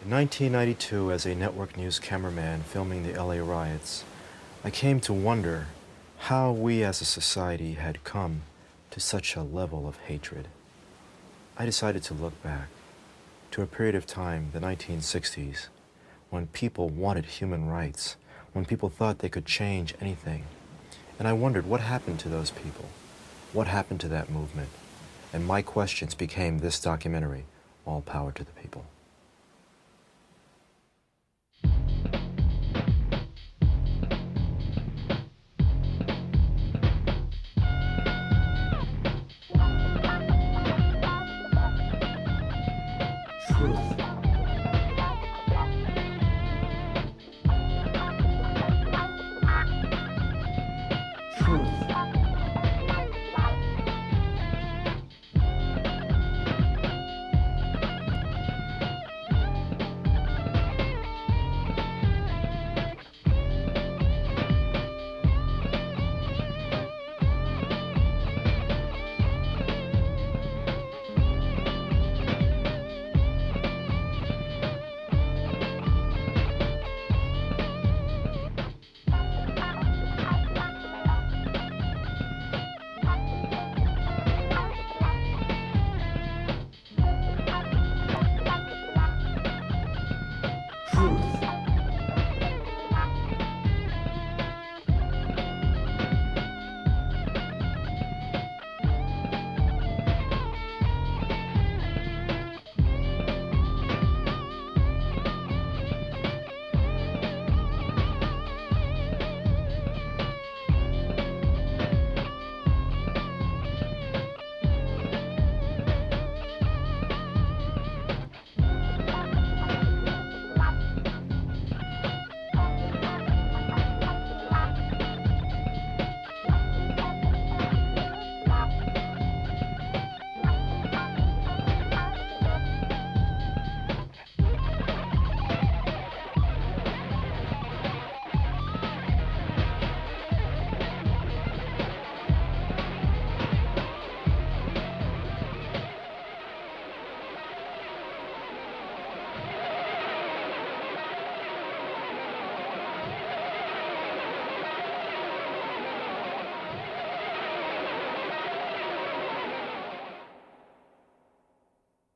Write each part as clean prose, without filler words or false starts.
In 1992, as a network news cameraman filming the LA riots, I came to wonder how we as a society had come to such a level of hatred. I decided to look back to a period of time, the 1960s, when people wanted human rights, when people thought they could change anything. And I wondered what happened to those people? What happened to that movement? And my questions became this documentary, All Power to the People.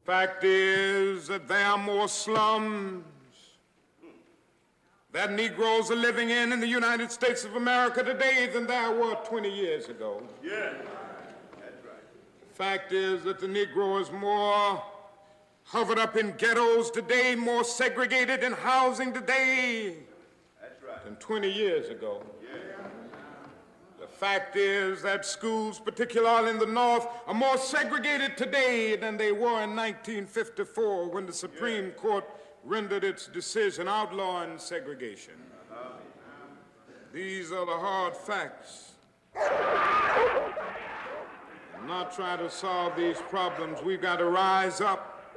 Fact is that there are more slums that Negroes are living in the United States of America today than there were 20 years ago. Yeah, that's right. Fact is that the Negro is more hovered up in ghettos today, more segregated in housing today than 20 years ago. The fact is that schools, particularly in the North, are more segregated today than they were in 1954 when the Supreme Court rendered its decision outlawing segregation. These are the hard facts. I'm not trying to solve these problems. We've got to rise up.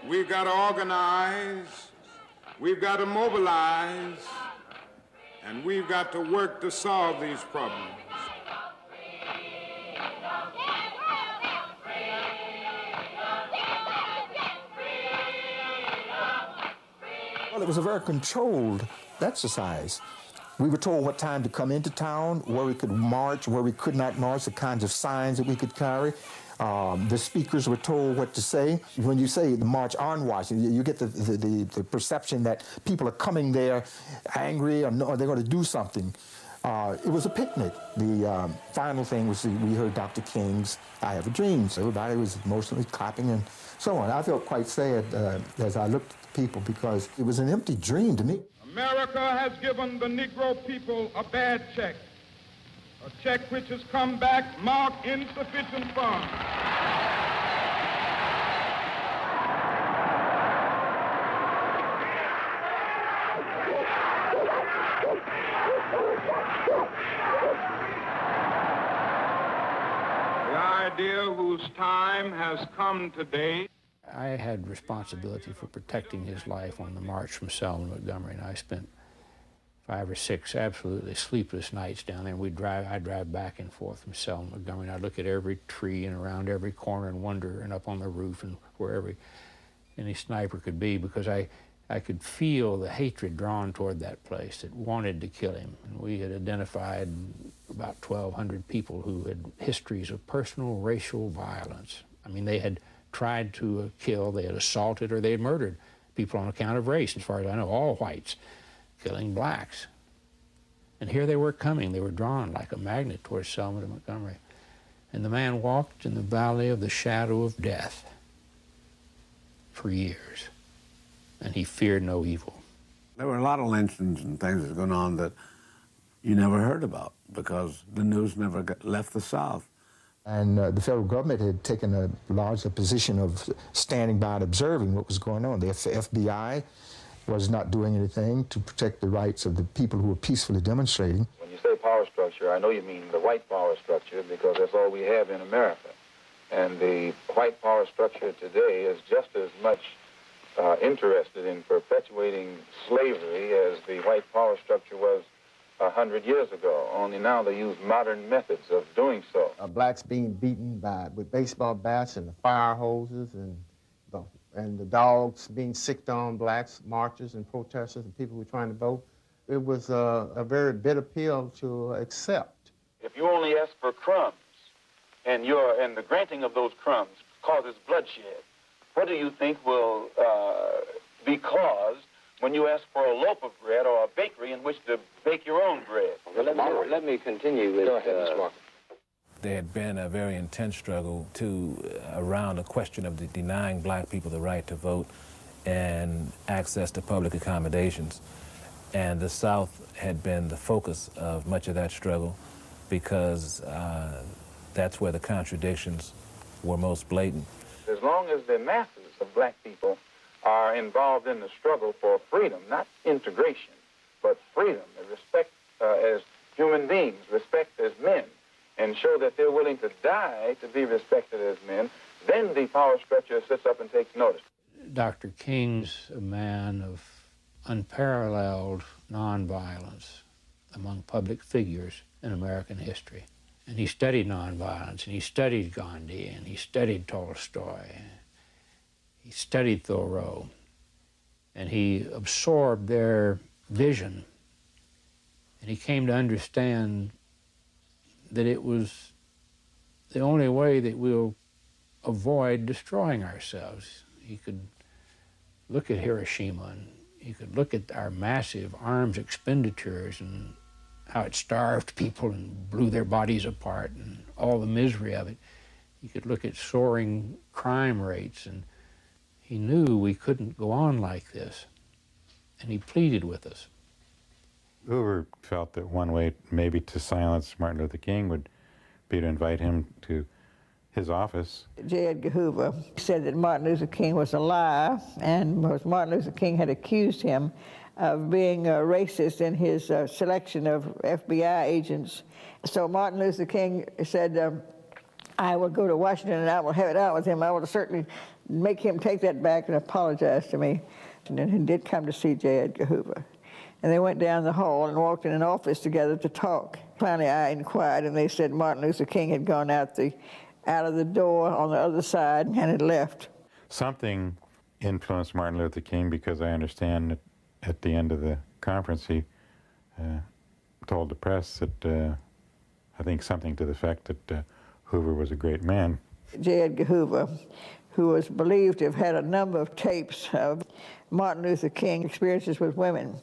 We've got to organize. We've got to mobilize. And we've got to work to solve these problems. Well, it was a very controlled exercise. We were told what time to come into town, where we could march, where we could not march, the kinds of signs that we could carry. The speakers were told what to say. When you say the March on Washington, you get the perception that people are coming there angry or they're going to do something. It was a picnic. The final thing was we heard Dr. King's I Have a Dream. So everybody was emotionally clapping and so on. I felt quite sad as I looked at the people because it was an empty dream to me. America has given the Negro people a bad check. A check which has come back marked insufficient funds. The idea whose time has come today. I had responsibility for protecting his life on the march from Selma to Montgomery, and I spent 5 or 6 absolutely sleepless nights down there. I'd drive back and forth from Selma to Montgomery, and I'd look at every tree and around every corner and wonder, and up on the roof and wherever. any sniper could be, because I could feel the hatred drawn toward that place that wanted to kill him. And we had identified about 1,200 people who had histories of personal racial violence. I mean, they had tried to kill, they had assaulted, or they had murdered people on account of race, as far as I know, all whites, killing blacks. And here they were coming. They were drawn like a magnet towards Selma to Montgomery. And the man walked in the valley of the shadow of death for years, and he feared no evil. There were a lot of lynchings and things that were going on that you never heard about because the news never left the South. And the federal government had taken a larger position of standing by and observing what was going on. The FBI was not doing anything to protect the rights of the people who were peacefully demonstrating. When you say power structure, I know you mean the white power structure, because that's all we have in America. And the white power structure today is just as much interested in perpetuating slavery as the white power structure was 100 years ago, only now they use modern methods of doing so. Blacks being beaten with baseball bats and the fire hoses, and the dogs being sicked on blacks, marchers and protesters and people who were trying to vote. It was a very bitter pill to accept. If you only ask for crumbs, and the granting of those crumbs causes bloodshed, what do you think will be caused when you ask for a loaf of bread or a bakery in which to bake your own bread? Well, let me continue with... Go ahead, Mr. Walker. There had been a very intense struggle around the question of denying black people the right to vote and access to public accommodations. And the South had been the focus of much of that struggle because that's where the contradictions were most blatant. As long as the masses of black people are involved in the struggle for freedom, not integration, but freedom, and respect as human beings, respect as men, and show that they're willing to die to be respected as men, then the power structure sits up and takes notice. Dr. King's a man of unparalleled nonviolence among public figures in American history. And he studied nonviolence, and he studied Gandhi, and he studied Tolstoy, he studied Thoreau, and he absorbed their vision. And he came to understand that it was the only way that we'll avoid destroying ourselves. He could look at Hiroshima, and he could look at our massive arms expenditures and how it starved people and blew their bodies apart and all the misery of it. He could look at soaring crime rates, and he knew we couldn't go on like this, and he pleaded with us. Hoover felt that one way maybe to silence Martin Luther King would be to invite him to his office. J. Edgar Hoover said that Martin Luther King was a liar, and Martin Luther King had accused him of being racist in his selection of FBI agents. So Martin Luther King said, I will go to Washington and I will have it out with him. I will certainly make him take that back and apologize to me. And then he did come to see J. Edgar Hoover. And they went down the hall and walked in an office together to talk. Finally, I inquired, and they said Martin Luther King had gone out of the door on the other side and had left. Something influenced Martin Luther King, because I understand that at the end of the conference he told the press that I think something to the effect that Hoover was a great man. J. Edgar Hoover, who was believed to have had a number of tapes of Martin Luther King's experiences with women,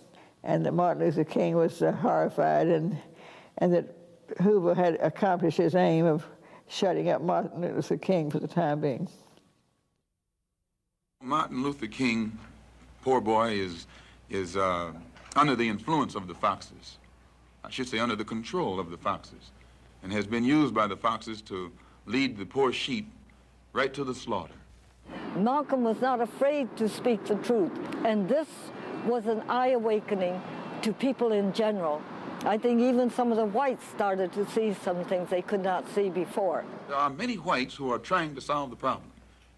and that Martin Luther King was horrified, and that Hoover had accomplished his aim of shutting up Martin Luther King for the time being. Martin Luther King, poor boy, is under the influence of the Foxes. I should say under the control of the Foxes, and has been used by the Foxes to lead the poor sheep right to the slaughter. Malcolm was not afraid to speak the truth, and this was an eye-awakening to people in general. I think even some of the whites started to see some things they could not see before. There are many whites who are trying to solve the problem,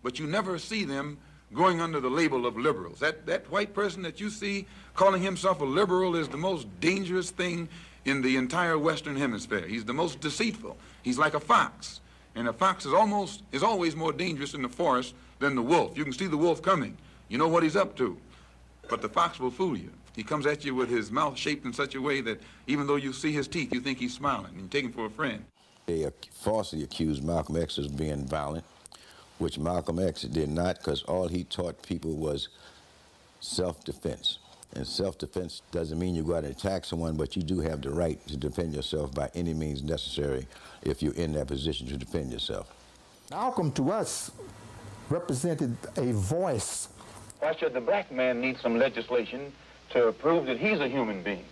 but you never see them going under the label of liberals. That white person that you see calling himself a liberal is the most dangerous thing in the entire Western Hemisphere. He's the most deceitful. He's like a fox, and a fox is always more dangerous in the forest than the wolf. You can see the wolf coming. You know what he's up to. But the fox will fool you. He comes at you with his mouth shaped in such a way that even though you see his teeth, you think he's smiling, and you take him for a friend. They falsely accused Malcolm X of being violent, which Malcolm X did not, because all he taught people was self-defense. And self-defense doesn't mean you go out and attack someone, but you do have the right to defend yourself by any means necessary if you're in that position to defend yourself. Malcolm, to us, represented a voice. Why should the black man need some legislation to prove that he's a human being,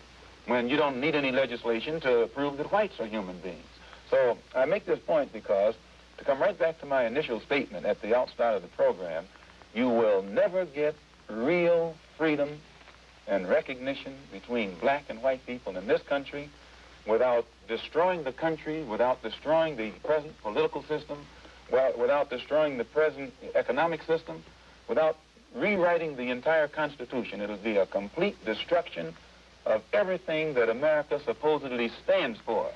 when you don't need any legislation to prove that whites are human beings? So I make this point because, to come right back to my initial statement at the outset of the program, you will never get real freedom and recognition between black and white people in this country without destroying the country, without destroying the present political system, without destroying the present economic system, without rewriting the entire Constitution. It'll be a complete destruction of everything that America supposedly stands for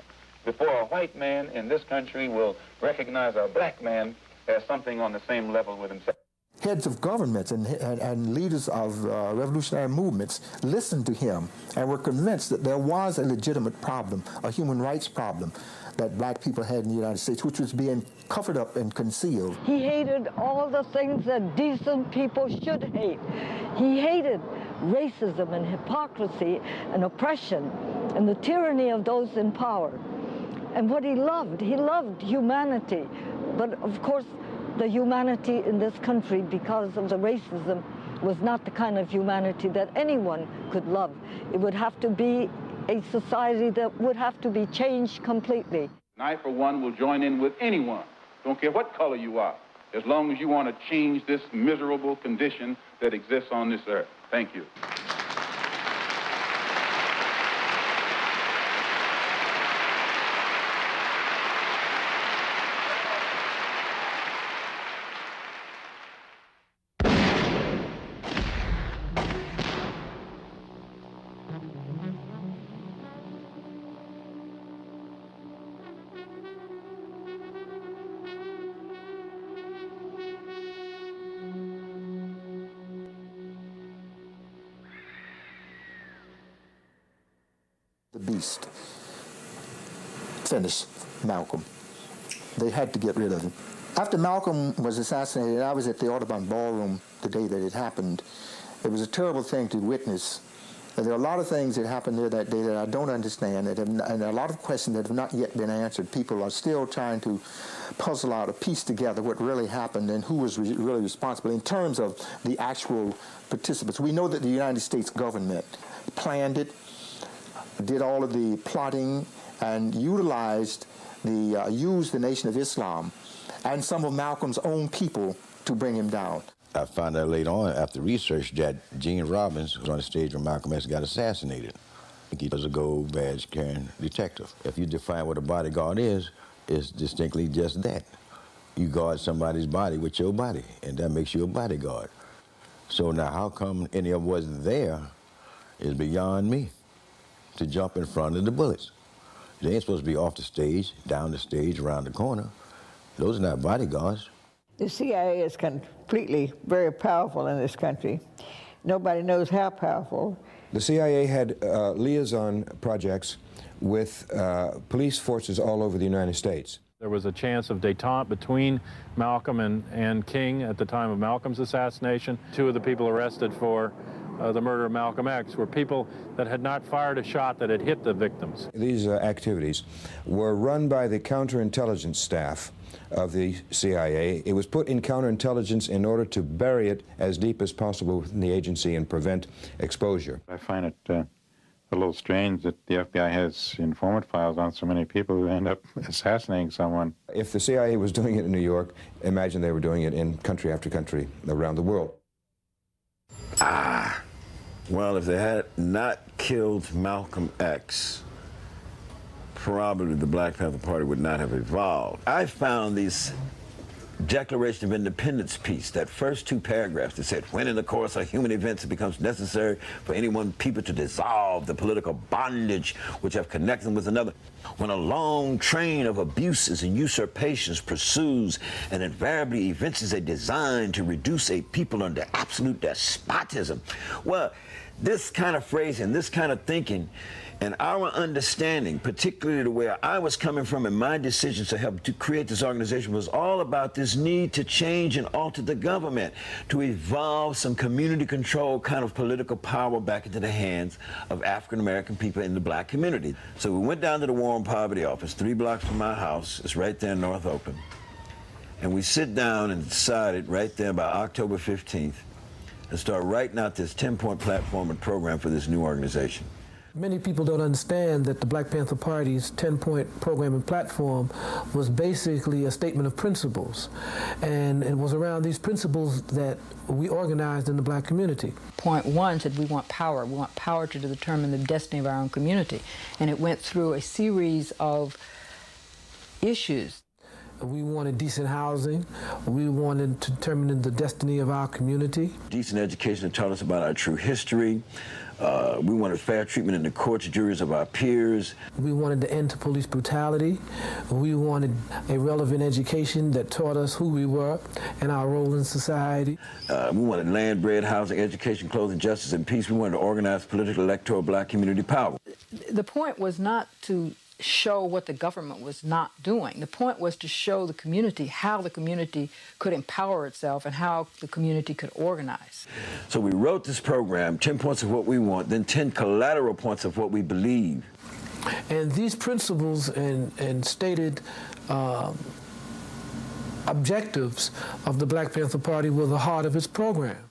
before a white man in this country will recognize a black man as something on the same level with himself. Heads of governments and leaders of revolutionary movements listened to him and were convinced that there was a legitimate problem, a human rights problem that black people had in the United States, which was being covered up and concealed. He hated all the things that decent people should hate. He hated racism and hypocrisy and oppression and the tyranny of those in power. And what he loved humanity. But of course, the humanity in this country, because of the racism, was not the kind of humanity that anyone could love. It would have to be a society that would have to be changed completely. I, for one, will join in with anyone, don't care what color you are, as long as you want to change this miserable condition that exists on this earth. Thank you. The beast finished Malcolm. They had to get rid of him. After Malcolm was assassinated, I was at the Audubon Ballroom the day that it happened. It was a terrible thing to witness. There are a lot of things that happened there that day that I don't understand, and a lot of questions that have not yet been answered. People are still trying to puzzle out or piece together what really happened and who was really responsible in terms of the actual participants. We know that the United States government planned it, did all of the plotting, and used the Nation of Islam and some of Malcolm's own people to bring him down. I found out later on, after research, that Gene Robbins was on the stage when Malcolm X got assassinated. He was a gold badge carrying detective. If you define what a bodyguard is, it's distinctly just that. You guard somebody's body with your body, and that makes you a bodyguard. So now how come any of what's there is beyond me to jump in front of the bullets? They ain't supposed to be off the stage, down the stage, around the corner. Those are not bodyguards. The CIA is completely very powerful in this country. Nobody knows how powerful. The CIA had liaison projects with police forces all over the United States. There was a chance of détente between Malcolm and King at the time of Malcolm's assassination. Two of the people arrested for the murder of Malcolm X were people that had not fired a shot that had hit the victims. These activities were run by the counterintelligence staff of the CIA. It was put in counterintelligence in order to bury it as deep as possible within the agency and prevent exposure. I find it a little strange that the FBI has informant files on so many people who end up assassinating someone. If the CIA was doing it in New York, imagine they were doing it in country after country around the world. Well, if they had not killed Malcolm X, probably the Black Panther Party would not have evolved. I found these Declaration of Independence piece, that first two paragraphs that said, when in the course of human events it becomes necessary for any one people to dissolve the political bondage which have connected them with another, when a long train of abuses and usurpations pursues and invariably evinces a design to reduce a people under absolute despotism. Well, this kind of phrasing, this kind of thinking, and our understanding, particularly to where I was coming from in my decisions to help to create this organization, was all about this need to change and alter the government, to evolve some community-controlled kind of political power back into the hands of African-American people in the black community. So we went down to the War on Poverty office, 3 blocks from my house. It's right there in North Oakland. And we sit down and decided right there by October 15th to start writing out this 10-point platform and program for this new organization. Many people don't understand that the Black Panther Party's 10-point program and platform was basically a statement of principles. And it was around these principles that we organized in the black community. Point 1 said we want power. We want power to determine the destiny of our own community. And it went through a series of issues. We wanted decent housing. We wanted to determine the destiny of our community. Decent education that taught us about our true history. We wanted fair treatment in the courts, juries of our peers. We wanted to end to police brutality. We wanted a relevant education that taught us who we were and our role in society. We wanted land, bread, housing, education, clothing, justice, and peace. We wanted to organize political, electoral, black community power. The point was not to show what the government was not doing. The point was to show the community how the community could empower itself and how the community could organize. So we wrote this program, 10 points of what we want, then 10 collateral points of what we believe. And these principles and stated objectives of the Black Panther Party were the heart of its program.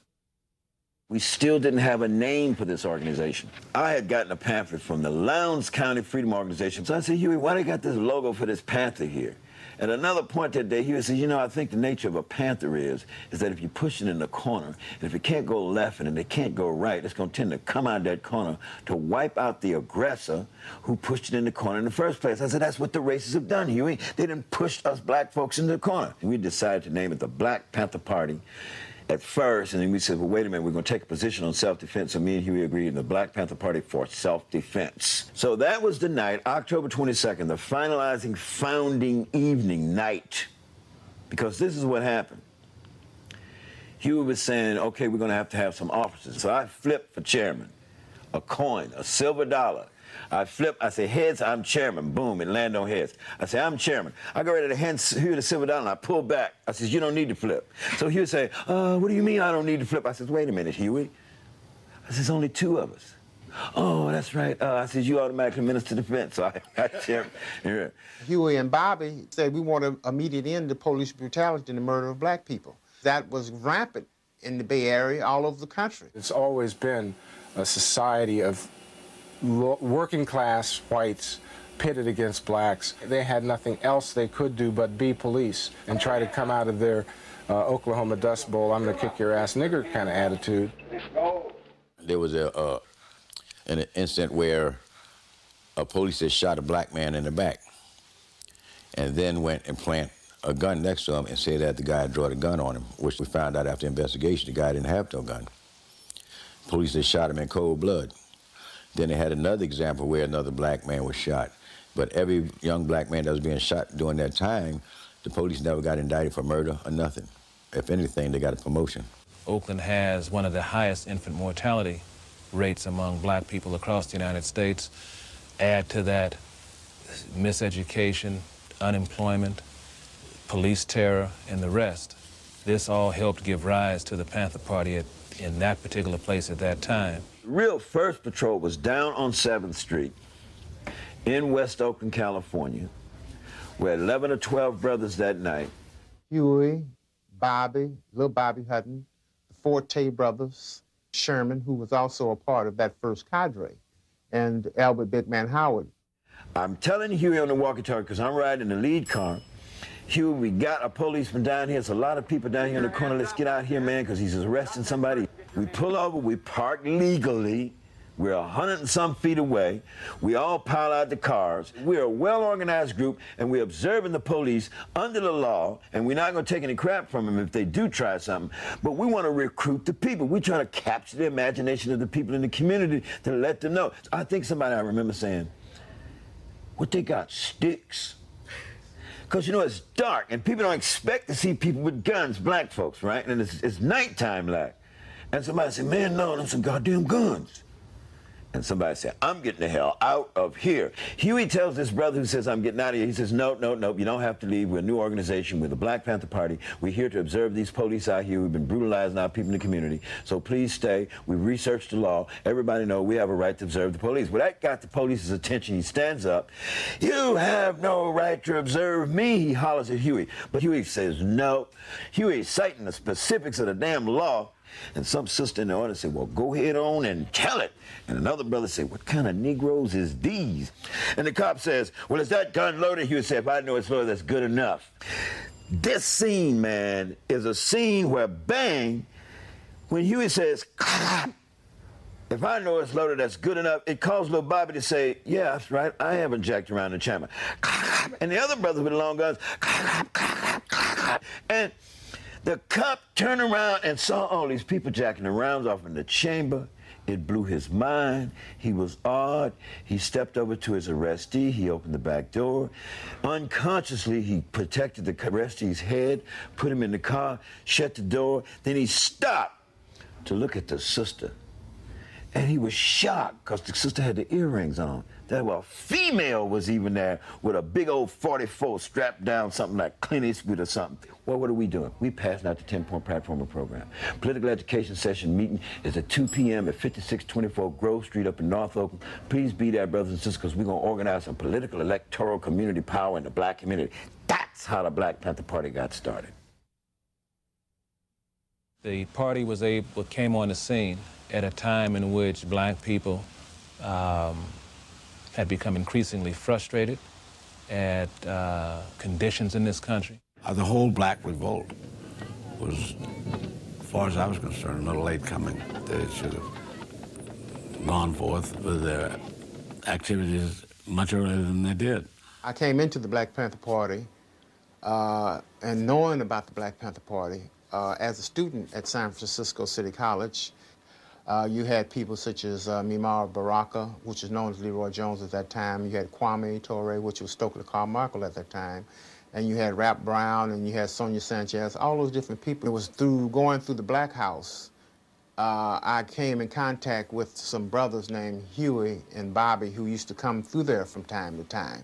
We still didn't have a name for this organization. I had gotten a pamphlet from the Lowndes County Freedom Organization. So I said, Huey, why they got this logo for this panther here? At another point that day, Huey said, you know, I think the nature of a panther is that if you push it in the corner, and if it can't go left and it can't go right, it's going to tend to come out of that corner to wipe out the aggressor who pushed it in the corner in the first place. I said, that's what the racists have done, Huey. They didn't push us black folks into the corner. And we decided to name it the Black Panther Party at first, and then we said, well, wait a minute, we're going to take a position on self-defense. So me and Huey agreed in the Black Panther Party for self-defense. So that was the night, October 22nd, the finalizing founding evening night. Because this is what happened. Huey was saying, okay, we're going to have some officers. So I flipped for chairman, a coin, a silver dollar. I flip, I say, heads, I'm chairman. Boom, it landed on heads. I say, I'm chairman. I go ready to hand Huey the silver dollar, and I pull back. I says, you don't need to flip. So Huey say, what do you mean I don't need to flip? I says, wait a minute, Huey. I says, only 2 of us. Oh, that's right. I says, you automatically minister to defense. So I got chairman. Yeah. Huey and Bobby said, we want an immediate end to police brutality and the murder of black people. That was rampant in the Bay Area, all over the country. It's always been a society of working-class whites pitted against blacks. They had nothing else they could do but be police and try to come out of their Oklahoma Dust Bowl, I'm gonna kick your ass nigger kind of attitude. There was an incident where a police had shot a black man in the back and then went and planted a gun next to him and said that the guy had drawn a gun on him, which we found out after investigation the guy didn't have no gun. Police had shot him in cold blood. Then they had another example where another black man was shot. But every young black man that was being shot during that time, the police never got indicted for murder or nothing. If anything, they got a promotion. Oakland has one of the highest infant mortality rates among black people across the United States. Add to that miseducation, unemployment, police terror, and the rest. This all helped give rise to the Panther Party in that particular place at that time. The real first patrol was down on 7th Street in West Oakland, California, where 11 or 12 brothers that night. Huey, Bobby, little Bobby Hutton, the Forte brothers, Sherman, who was also a part of that first cadre, and Albert Big Man Howard. I'm telling Huey on the walkie-talkie because I'm riding in the lead car. Huey, we got a policeman down here. There's a lot of people down here in the corner. Let's get out here, man, because he's arresting somebody. We pull over, we park legally. We're 100 and some feet away. We all pile out the cars. We're a well-organized group, and we're observing the police under the law, and we're not going to take any crap from them if they do try something. But we want to recruit the people. We're trying to capture the imagination of the people in the community to let them know. I think somebody I remember saying, what they got, sticks? Because, you know, it's dark, and people don't expect to see people with guns, black folks, right? And it's nighttime, like. And somebody said, man, no, them some goddamn guns. And somebody said, I'm getting the hell out of here. Huey tells this brother who says, I'm getting out of here, he says, no, you don't have to leave. We're a new organization. We're the Black Panther Party. We're here to observe these police out here. We've been brutalizing our people in the community. So please stay. We researched the law. Everybody know we have a right to observe the police. Well, that got the police's attention. He stands up. You have no right to observe me, he hollers at Huey. But Huey says, no. Huey is citing the specifics of the damn law. And some sister in the audience said, well, go ahead on and tell it. And another brother said, what kind of Negroes is these? And the cop says, well, is that gun loaded? He would say, if I know it's loaded, that's good enough. This scene, man, is a scene where, bang, when Huey says, if I know it's loaded, that's good enough, it caused little Bobby to say, yeah, that's right, I haven't jacked around the chamber. And the other brothers with the long guns, and the cop turned around and saw all these people jacking the rounds off in the chamber. It blew his mind. He was awed. He stepped over to his arrestee. He opened the back door. Unconsciously, he protected the arrestee's head, put him in the car, shut the door. Then he stopped to look at the sister. And he was shocked because the sister had the earrings on. That well, a female was even there with a big old 44 strapped down, something like Clint Eastwood or something. Well, what are we doing? We passing out the 10-point platform program. Political education session meeting is at 2 p.m. at 5624 Grove Street up in North Oakland. Please be there, brothers and sisters, because we're going to organize some political, electoral, community power in the black community. That's how the Black Panther Party got started. The party came on the scene at a time in which black people had become increasingly frustrated at conditions in this country. The whole black revolt was, as far as I was concerned, a little late coming. They should have gone forth with their activities much earlier than they did. I came into the Black Panther Party and knowing about the Black Panther Party as a student at San Francisco City College. You had people such as Mimar Baraka, which was known as Leroy Jones at that time. You had Kwame Ture, which was Stokely Carmichael at that time. And you had Rap Brown, and you had Sonia Sanchez, all those different people. It was through going through the Black House, I came in contact with some brothers named Huey and Bobby who used to come through there from time to time.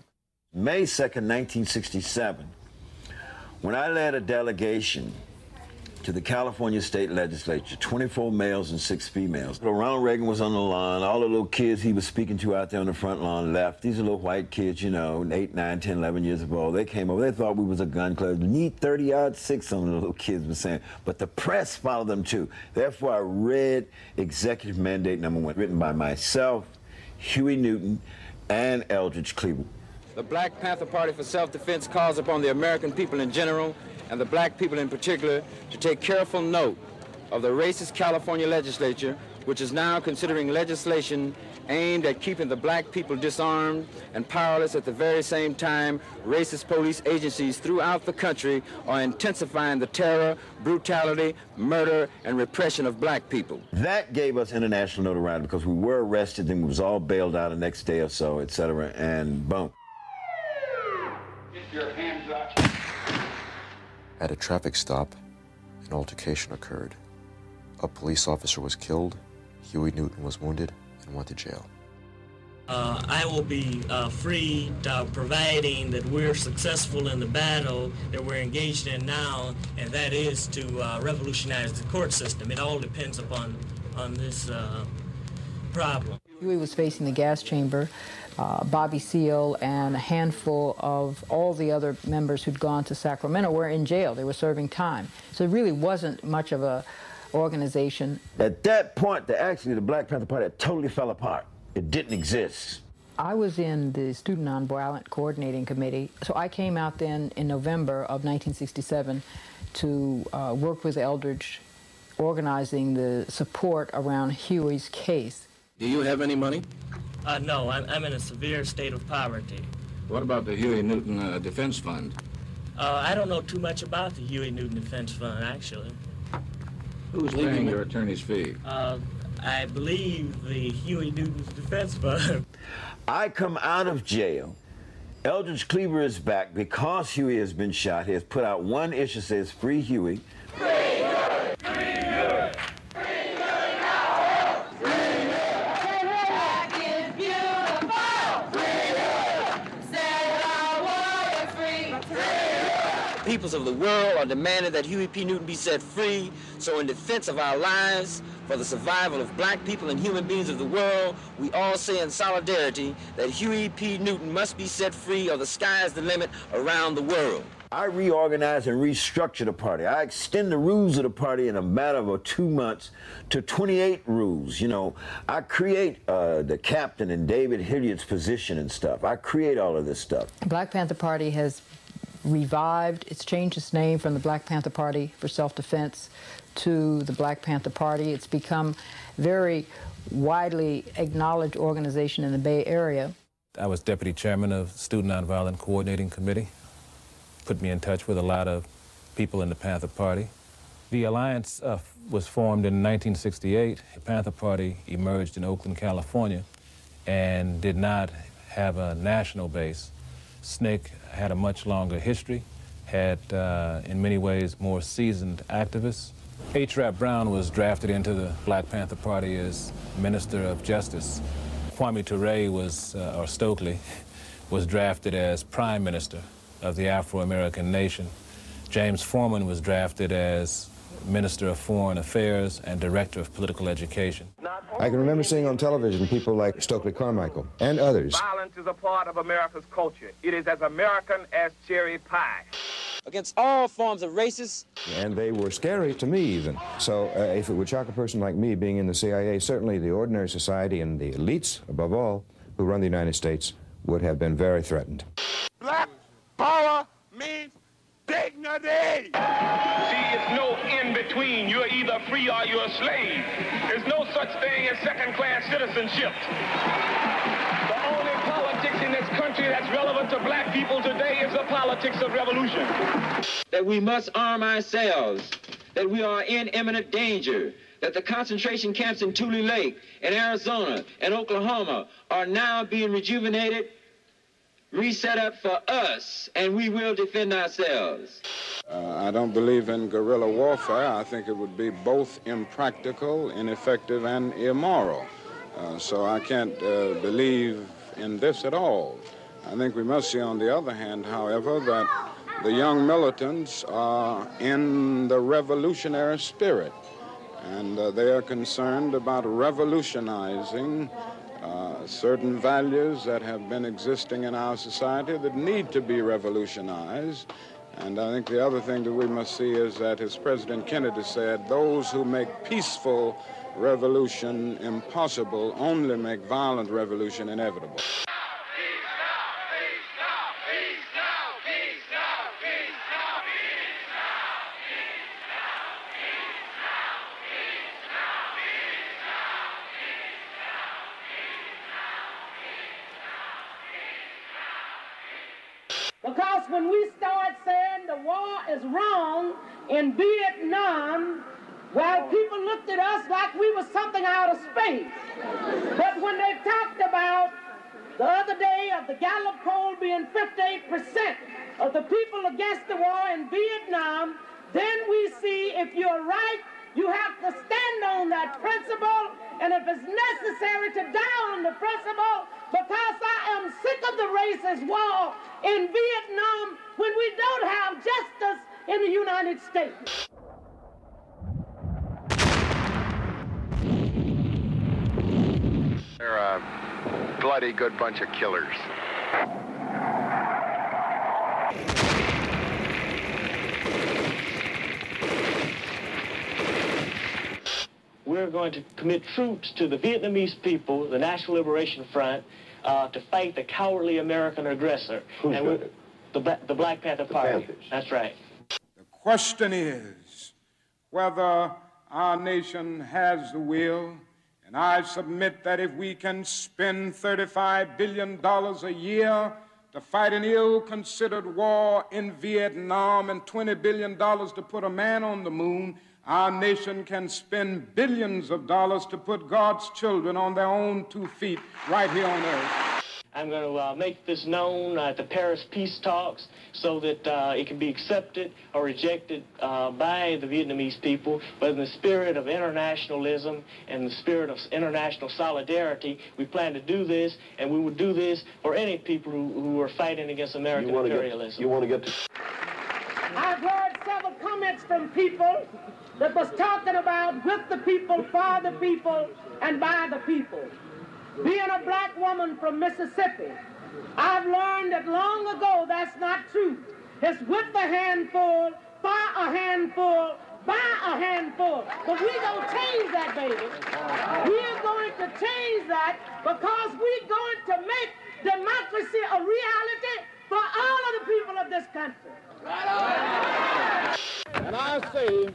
May 2nd, 1967, when I led a delegation to the California State Legislature, 24 males and 6 females. Ronald Reagan was on the lawn. All the little kids he was speaking to out there on the front lawn left. These are little white kids, you know, 8, 9, 10, 11 years old. They came over. They thought we was a gun club. Need 30-06, some of the little kids were saying. But the press followed them, too. Therefore, I read Executive Mandate No. 1, written by myself, Huey Newton, and Eldridge Cleveland. The Black Panther Party for Self-Defense calls upon the American people in general and the black people in particular to take careful note of the racist California legislature, which is now considering legislation aimed at keeping the black people disarmed and powerless. At the very same time, racist police agencies throughout the country are intensifying the terror, brutality, murder, and repression of black people. That gave us international notoriety because we were arrested and we was all bailed out the next day or so, etc., and boom. Get your hands up. At a traffic stop, an altercation occurred. A police officer was killed, Huey Newton was wounded, and went to jail. I will be freed, providing that we're successful in the battle that we're engaged in now, and that is to revolutionize the court system. It all depends upon this problem. Huey was facing the gas chamber. Bobby Seale and a handful of all the other members who'd gone to Sacramento were in jail. They were serving time. So it really wasn't much of a organization. At that point, the Black Panther Party totally fell apart. It didn't exist. I was in the Student Nonviolent Coordinating Committee, so I came out then in November of 1967 to work with Eldridge, organizing the support around Huey's case. Do you have any money? No, I'm in a severe state of poverty. What about the Huey Newton Defense Fund? I don't know too much about the Huey Newton Defense Fund, actually. Who's paying your attorney's fee? I believe the Huey Newton Defense Fund. I come out of jail. Eldridge Cleaver is back because Huey has been shot. He has put out one issue that says, "Free Huey." Free Huey! Free Huey! Free Huey now! Free Huey! Black is beautiful! Free Huey! Say our warrior free! Free Huey! Peoples of the world are demanding that Huey P. Newton be set free. So in defense of our lives, for the survival of black people and human beings of the world, we all say in solidarity that Huey P. Newton must be set free or the sky is the limit around the world. I reorganize and restructure the party. I extend the rules of the party in a matter of 2 months to 28 rules. You know, I create the captain and David Hilliard's position and stuff. I create all of this stuff. Black Panther Party has revived. It's changed its name from the Black Panther Party for Self-Defense to the Black Panther Party. It's become a very widely acknowledged organization in the Bay Area. I was deputy chairman of Student Nonviolent Coordinating Committee. Put me in touch with a lot of people in the Panther Party. The alliance was formed in 1968. The Panther Party emerged in Oakland, California, and did not have a national base. SNCC had a much longer history, had in many ways more seasoned activists. H. Rap Brown was drafted into the Black Panther Party as Minister of Justice. Kwame Ture was, or Stokely, was drafted as Prime Minister of the Afro-American nation. James Foreman was drafted as Minister of Foreign Affairs and Director of Political Education. I can remember seeing on television people like Stokely Carmichael and others. Violence is a part of America's culture. It is as American as cherry pie. Against all forms of racist. And they were scary to me even. So if it would shock a person like me being in the CIA, certainly the ordinary society and the elites, above all, who run the United States, would have been very threatened. Black power means dignity. See, it's no in-between. You're either free or you're a slave. There's no such thing as second-class citizenship. The only politics in this country that's relevant to black people today is the politics of revolution. That we must arm ourselves, that we are in imminent danger, that the concentration camps in Tule Lake, in Arizona, and Oklahoma are now being rejuvenated, reset up for us, and we will defend ourselves. I don't believe in guerrilla warfare. I think it would be both impractical, ineffective, and immoral. So I can't believe in this at all. I think we must see, on the other hand, however, that the young militants are in the revolutionary spirit, and they are concerned about revolutionizing certain values that have been existing in our society that need to be revolutionized. And I think the other thing that we must see is that, as President Kennedy said, those who make peaceful revolution impossible only make violent revolution inevitable. Because when we start saying the war is wrong in Vietnam, well, people looked at us like we were something out of space. But when they talked about the other day of the Gallup poll being 58% of the people against the war in Vietnam, then we see if you're right, you have to stand on that principle, and if it's necessary to die on the principle, because I am sick of the racist war in Vietnam when we don't have justice in the United States. They're a bloody good bunch of killers. We're going to commit troops to the Vietnamese people, the National Liberation Front, to fight the cowardly American aggressor. Who's and that? the Black Panther Party. Panthers. That's right. The question is whether our nation has the will And I submit that if we can spend $35 billion a year to fight an ill-considered war in Vietnam and $20 billion to put a man on the moon, our nation can spend billions of dollars to put God's children on their own 2 feet right here on earth. I'm going to make this known at the Paris peace talks so that it can be accepted or rejected by the Vietnamese people. But in the spirit of internationalism and the spirit of international solidarity, we plan to do this, and we would do this for any people who are fighting against American imperialism. I've heard several comments from people that was talking about with the people, for the people, and by the people. Being a black woman from Mississippi, I've learned that long ago that's not true. It's with a handful, for a handful, by a handful. But we're going to change that, baby. We're going to change that because we're going to make democracy a reality for all of the people of this country. And I say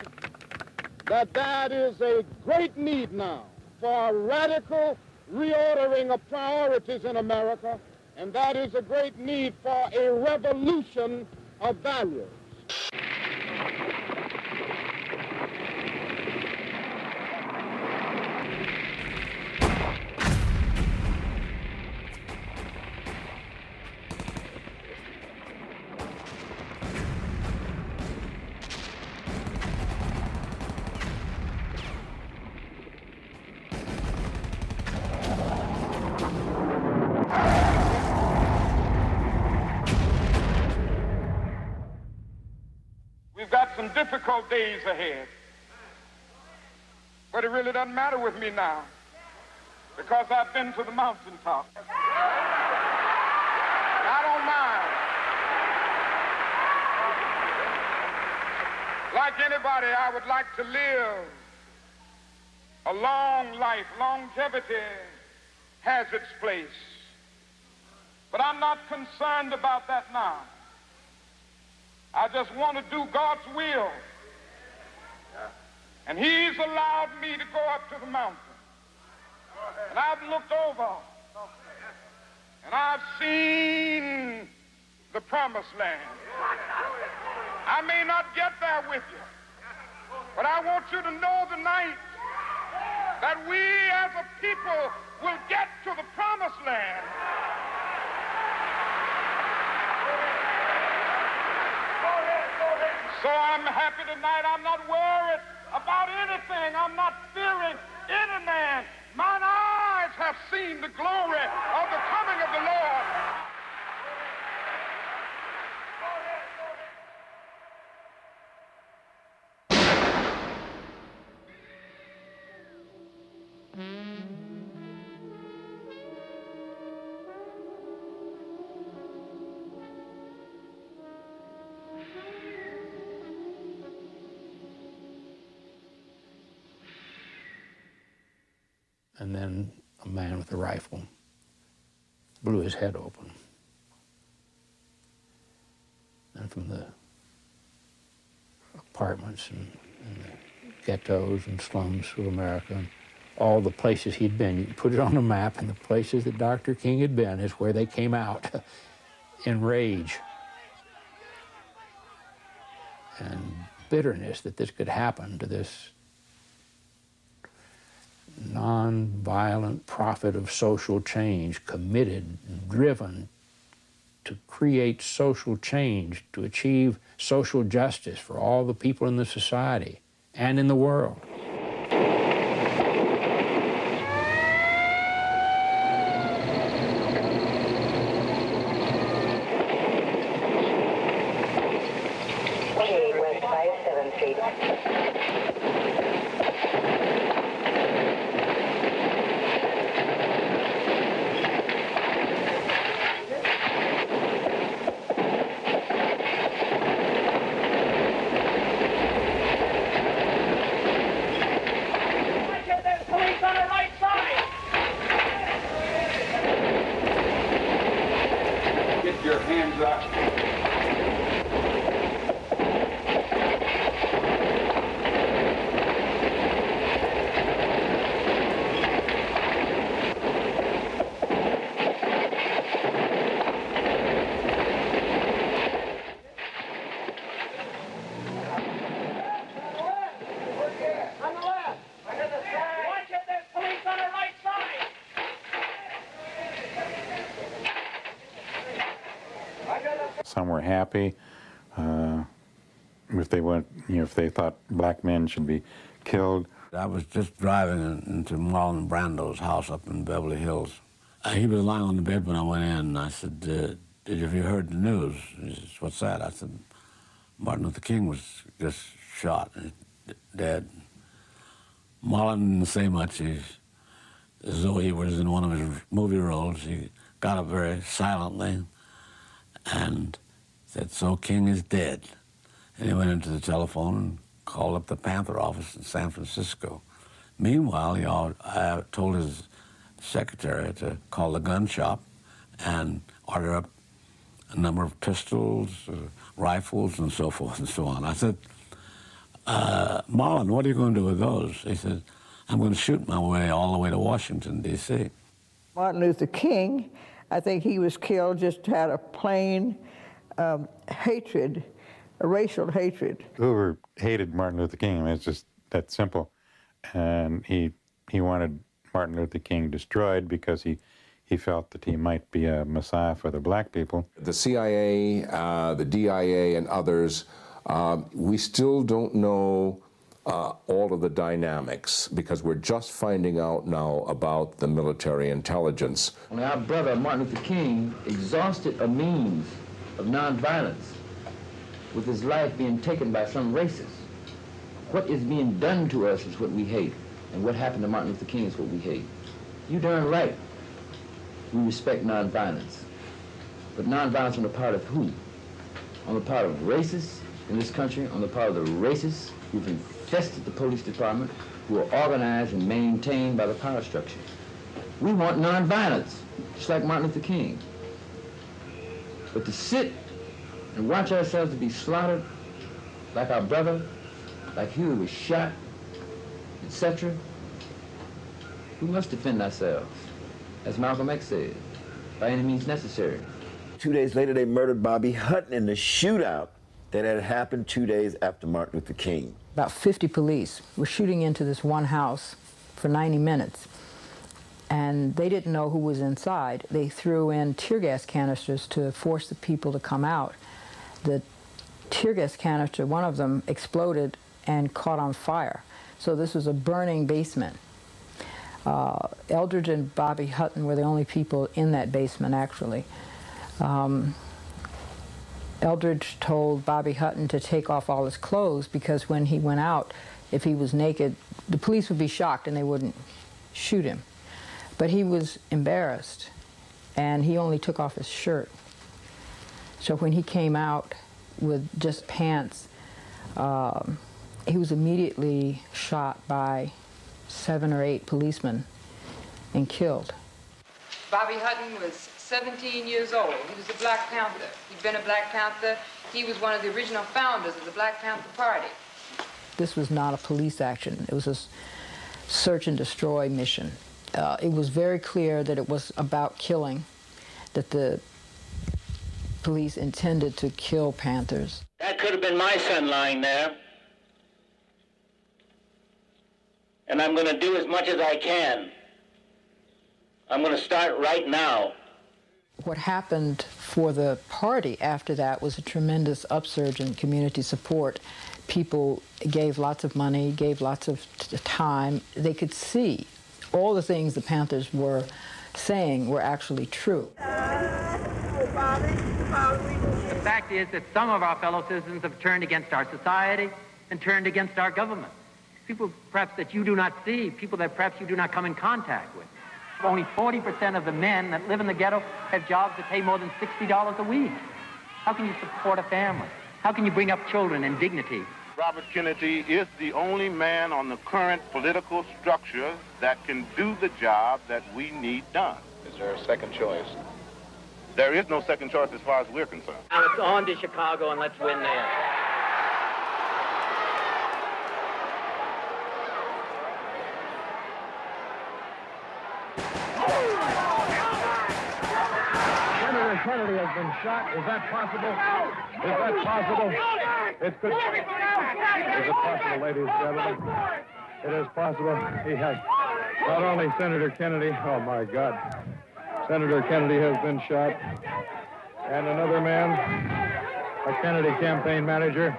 that that is a great need now for a radical reordering of priorities in America, and that is a great need for a revolution of values. We've got some difficult days ahead. But it really doesn't matter with me now because I've been to the mountaintop. I don't mind. Like anybody, I would like to live a long life. Longevity has its place. But I'm not concerned about that now. I just want to do God's will. And he's allowed me to go up to the mountain. And I've looked over. And I've seen the promised land. I may not get there with you. But I want you to know tonight that we as a people will get to the promised land. So I'm happy tonight. I'm not worried about anything. I'm not fearing any man. Mine eyes have seen the glory of the coming of the Lord. And then a man with a rifle blew his head open. And from the apartments and the ghettos and slums of America, and all the places he'd been, you can put it on a map, and the places that Dr. King had been is where they came out in rage and bitterness that this could happen to this non-violent prophet of social change, committed and driven to create social change, to achieve social justice for all the people in the society and in the world. Some were happy. If they went, if they thought black men should be killed. I was just driving into Marlon Brando's house up in Beverly Hills. He was lying on the bed when I went in, and I said, have you heard the news? He says, what's that? I said, Martin Luther King was just shot and dead. Marlon didn't say much. As though he was in one of his movie roles. He got up very silently and said, so King is dead. And he went into the telephone and called up the Panther office in San Francisco. Meanwhile, I told his secretary to call the gun shop and order up a number of pistols, rifles, and so forth and so on. I said, Marlon, what are you going to do with those? He said, I'm going to shoot my way all the way to Washington, D.C. Martin Luther King, I think he was killed, just had a plain hatred, a racial hatred. Hoover hated Martin Luther King. I mean, it's just that simple. And he wanted Martin Luther King destroyed because he felt that he might be a messiah for the black people. The CIA, the DIA, and others, we still don't know all of the dynamics because we're just finding out now about the military intelligence. Only our brother Martin Luther King exhausted a means of nonviolence with his life being taken by some racist. What is being done to us is what we hate, and what happened to Martin Luther King is what we hate. You darn right. We respect nonviolence. But nonviolence on the part of who? On the part of racists in this country, on the part of the racists who've infested the police department, who are organized and maintained by the power structure. We want nonviolence, just like Martin Luther King. But to sit and watch ourselves to be slaughtered, like our brother, like Huey was shot, etc., we must defend ourselves, as Malcolm X said, by any means necessary. 2 days later, they murdered Bobby Hutton in the shootout that had happened 2 days after Martin Luther King. About 50 police were shooting into this one house for 90 minutes. And they didn't know who was inside. They threw in tear gas canisters to force the people to come out. The tear gas canister, one of them exploded and caught on fire. So this was a burning basement. Eldridge and Bobby Hutton were the only people in that basement, actually. Eldridge told Bobby Hutton to take off all his clothes because when he went out, if he was naked, the police would be shocked and they wouldn't shoot him. But he was embarrassed, and he only took off his shirt. So when he came out with just pants, he was immediately shot by 7 or 8 policemen and killed. Bobby Hutton was 17 years old. He was a Black Panther. He'd been a Black Panther. He was one of the original founders of the Black Panther Party. This was not a police action. It was a search and destroy mission. It was very clear that it was about killing, that the police intended to kill Panthers. That could have been my son lying there. And I'm going to do as much as I can. I'm going to start right now. What happened for the party after that was a tremendous upsurge in community support. People gave lots of money, gave lots of time. They could see all the things the Panthers were saying were actually true. The fact is that some of our fellow citizens have turned against our society and turned against our government. People perhaps that you do not see, people that perhaps you do not come in contact with. Only 40% of the men that live in the ghetto have jobs that pay more than $60 a week. How can you support a family? How can you bring up children in dignity? Robert Kennedy is the only man on the current political structure that can do the job that we need done. Is there a second choice? There is no second choice as far as we're concerned. Now let's on to Chicago and let's win there. Senator Kennedy has been shot. Is that possible? Is that possible? It could. Is it possible, ladies and gentlemen? It is possible. He has not only Senator Kennedy. Oh my God! Senator Kennedy has been shot, and another man a Kennedy campaign manager,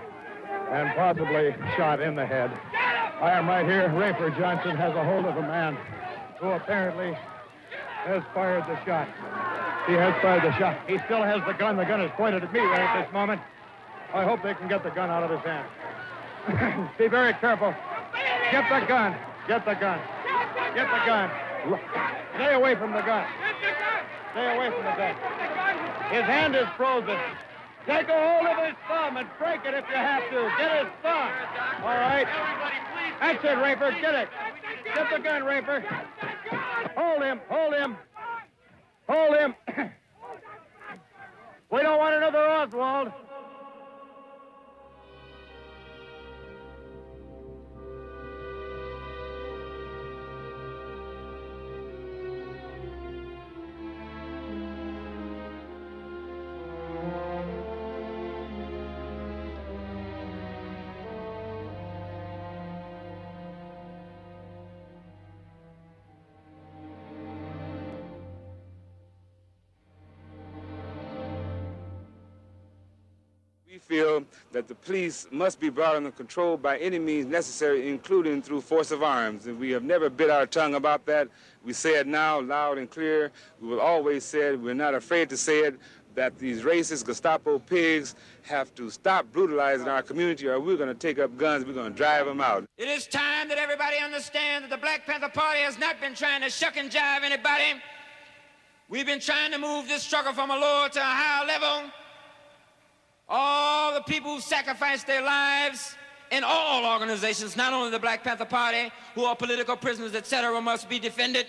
and possibly shot in the head. I am right here. Rafer Johnson has a hold of a man who apparently has fired the shot. He has fired the shot. He still has the gun. The gun is pointed at me right at this moment. I hope they can get the gun out of his hand. Be very careful. Get the gun. Get the gun. Get the gun. Stay away from the gun. Stay away from the gun. His hand is frozen. Take a hold of his thumb and break it if you have to. Get his thumb. All right. That's it, Rafer. Get it. Get the gun, Rafer. Hold him. Hold him. Hold him. We don't want another Oswald. We feel that the police must be brought under control by any means necessary, including through force of arms. And we have never bit our tongue about that. We say it now loud and clear. We will always say it. We're not afraid to say it, that these racist Gestapo pigs have to stop brutalizing our community, or we're going to take up guns. We're going to drive them out. It is time that everybody understands that the Black Panther Party has not been trying to shuck and jive anybody. We've been trying to move this struggle from a lower to a higher level. All the people who sacrificed their lives in all organizations, not only the Black Panther Party, who are political prisoners, etc., must be defended.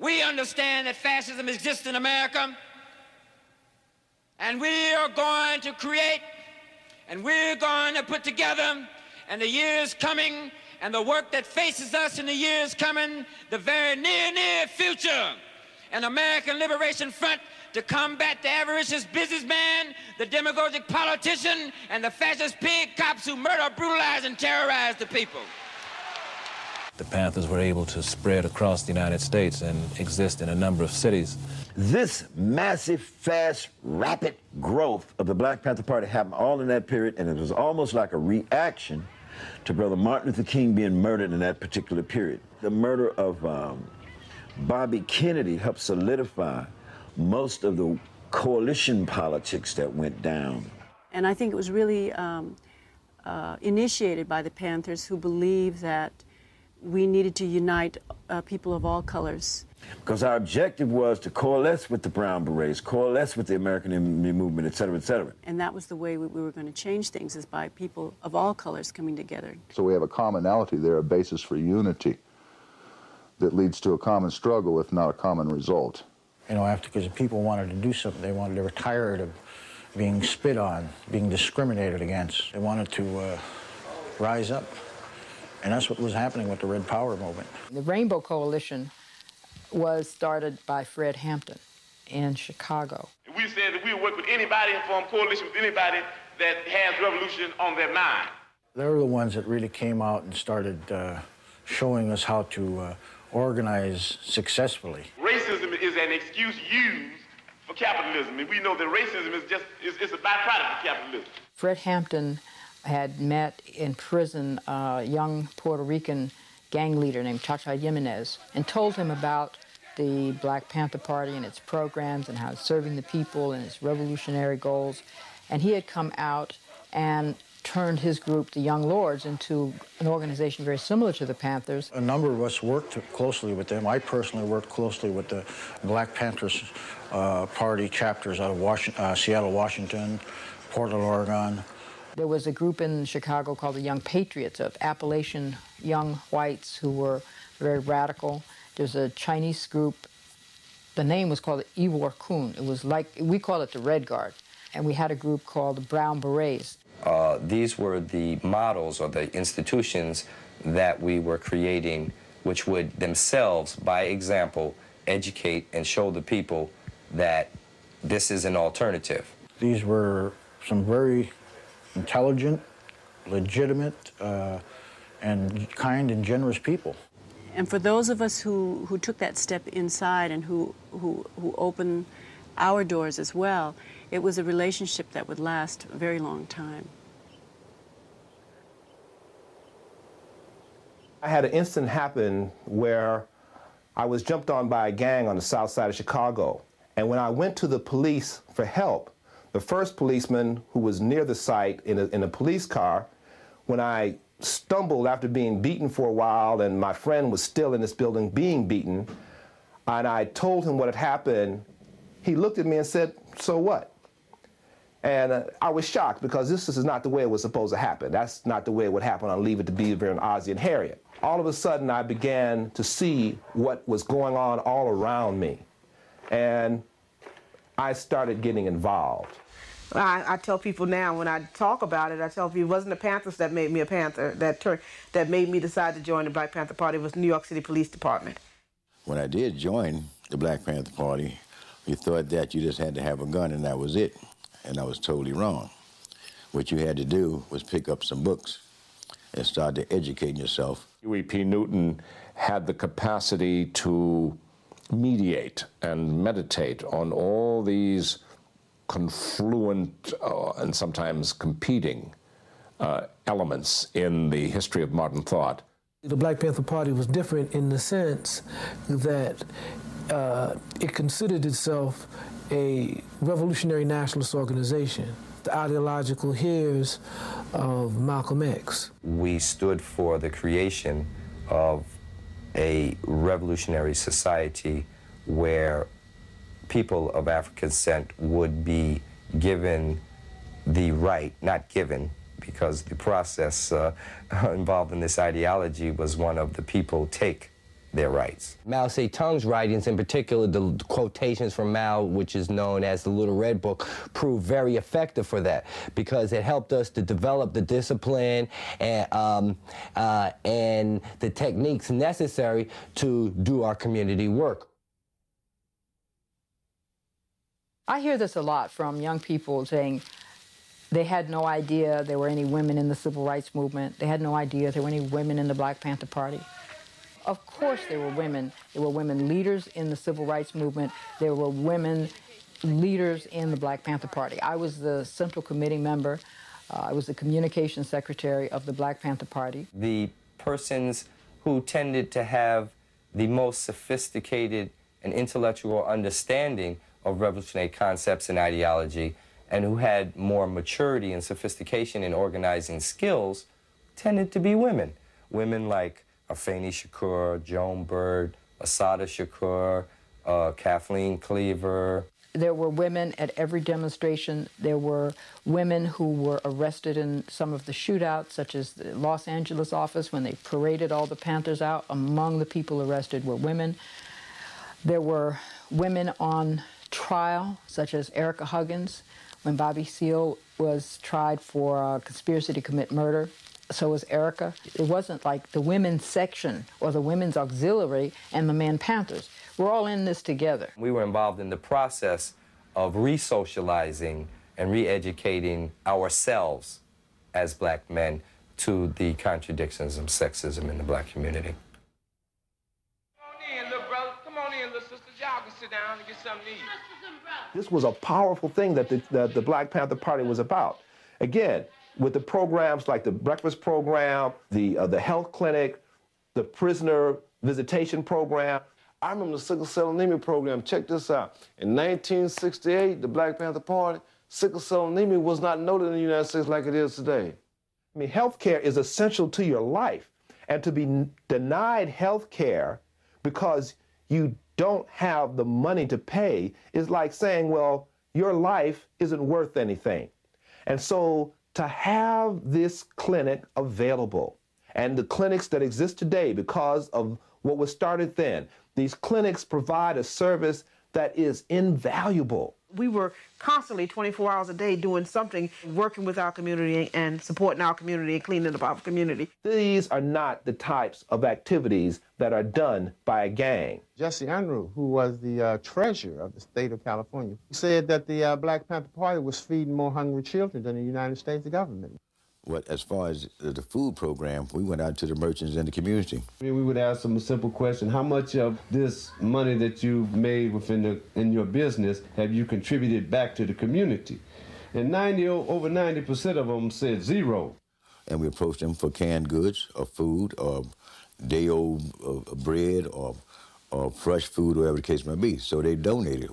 We understand that fascism exists in America, and we are going to create, and we're going to put together, and the years coming, and the work that faces us in the years coming, the very near future, an American Liberation Front to combat the avaricious businessman, the demagogic politician, and the fascist pig cops who murder, brutalize, and terrorize the people. The Panthers were able to spread across the United States and exist in a number of cities. This massive, fast, rapid growth of the Black Panther Party happened all in that period, and it was almost like a reaction to Brother Martin Luther King being murdered in that particular period. The murder of Bobby Kennedy helped solidify most of the coalition politics that went down. And I think it was really initiated by the Panthers, who believed that we needed to unite people of all colors. Because our objective was to coalesce with the Brown Berets, coalesce with the American Indian movement, et cetera, et cetera. And that was the way we were going to change things, is by people of all colors coming together. So we have a commonality there, a basis for unity that leads to a common struggle, if not a common result. You know, because people wanted to do something, they were tired of being spit on, being discriminated against. They wanted to rise up, and that's what was happening with the Red Power movement. The Rainbow Coalition was started by Fred Hampton in Chicago. We said that we would work with anybody and form coalition with anybody that has revolution on their mind. They were the ones that really came out and started showing us how to organize successfully. Racism is an excuse used for capitalism, and we know that racism is a byproduct of capitalism. Fred Hampton had met in prison a young Puerto Rican gang leader named Chacha Jimenez and told him about the Black Panther Party and its programs and how it's serving the people and its revolutionary goals. And he had come out and turned his group, the Young Lords, into an organization very similar to the Panthers. A number of us worked closely with them. I personally worked closely with the Black Panthers Party chapters out of Seattle, Washington, Portland, Oregon. There was a group in Chicago called the Young Patriots of Appalachian young whites who were very radical. There's a Chinese group. The name was called Ivor Kun. It was like, we call it the Red Guard. And we had a group called the Brown Berets. These were the models or the institutions that we were creating, which would themselves, by example, educate and show the people that this is an alternative. These were some very intelligent, legitimate, and kind and generous people. And for those of us who took that step inside and who opened our doors as well, it was a relationship that would last a very long time. I had an incident happen where I was jumped on by a gang on the south side of Chicago. And when I went to the police for help, the first policeman who was near the site in a police car, when I stumbled after being beaten for a while and my friend was still in this building being beaten, and I told him what had happened, he looked at me and said, "So what?" And I was shocked because this is not the way it was supposed to happen. That's not the way it would happen on Leave It to Beaver and Ozzie and Harriet. All of a sudden, I began to see what was going on all around me. And I started getting involved. I tell people now, when I talk about it, I tell people it wasn't the Panthers that made me a Panther, that made me decide to join the Black Panther Party. It was the New York City Police Department. When I did join the Black Panther Party, you thought that you just had to have a gun and that was it. And I was totally wrong. What you had to do was pick up some books and start to educate yourself. Huey P. Newton had the capacity to mediate and meditate on all these confluent and sometimes competing elements in the history of modern thought. The Black Panther Party was different in the sense that it considered itself a revolutionary nationalist organization, the ideological heirs of Malcolm X. We stood for the creation of a revolutionary society where people of African descent would be given the right, not given, because the process involved in this ideology was one of the people take their rights. Mao Zedong's writings, in particular the quotations from Mao, which is known as the Little Red Book, proved very effective for that because it helped us to develop the discipline and the techniques necessary to do our community work. I hear this a lot from young people saying they had no idea there were any women in the civil rights movement. They had no idea there were any women in the Black Panther Party. Of course there were women. There were women leaders in the civil rights movement. There were women leaders in the Black Panther Party. I was the Central Committee member. I was the communications secretary of the Black Panther Party. The persons who tended to have the most sophisticated and intellectual understanding of revolutionary concepts and ideology, and who had more maturity and sophistication in organizing skills, tended to be women. Women like Afeni Shakur, Joan Bird, Assata Shakur, Kathleen Cleaver. There were women at every demonstration. There were women who were arrested in some of the shootouts, such as the Los Angeles office when they paraded all the Panthers out. Among the people arrested were women. There were women on trial, such as Erica Huggins, when Bobby Seale was tried for conspiracy to commit murder. So was Erica. It wasn't like the women's section or the women's auxiliary and the men Panthers. We're all in this together. We were involved in the process of re-socializing and re-educating ourselves as black men to the contradictions of sexism in the black community. Come on in, little brother. Come on in, little sisters. Y'all can sit down and get something to eat. This was a powerful thing that the Black Panther Party was about. Again, with the programs like the breakfast program, the health clinic, the prisoner visitation program. I remember the sickle cell anemia program. Check this out. In 1968, the Black Panther Party, sickle cell anemia was not noted in the United States like it is today. I mean, health care is essential to your life. And to be denied health care because you don't have the money to pay is like saying, well, your life isn't worth anything. And so to have this clinic available, and the clinics that exist today because of what was started then, these clinics provide a service that is invaluable. We were constantly 24 hours a day doing something, working with our community and supporting our community and cleaning up our community. These are not the types of activities that are done by a gang. Jesse Unruh, who was the treasurer of the state of California, said that the Black Panther Party was feeding more hungry children than the United States government. As far as the food program, we went out to the merchants in the community. We would ask them a simple question: how much of this money that you've made in your business have you contributed back to the community? And over 90% of them said zero. And we approached them for canned goods or food or day-old bread or fresh food, whatever the case may be. So they donated.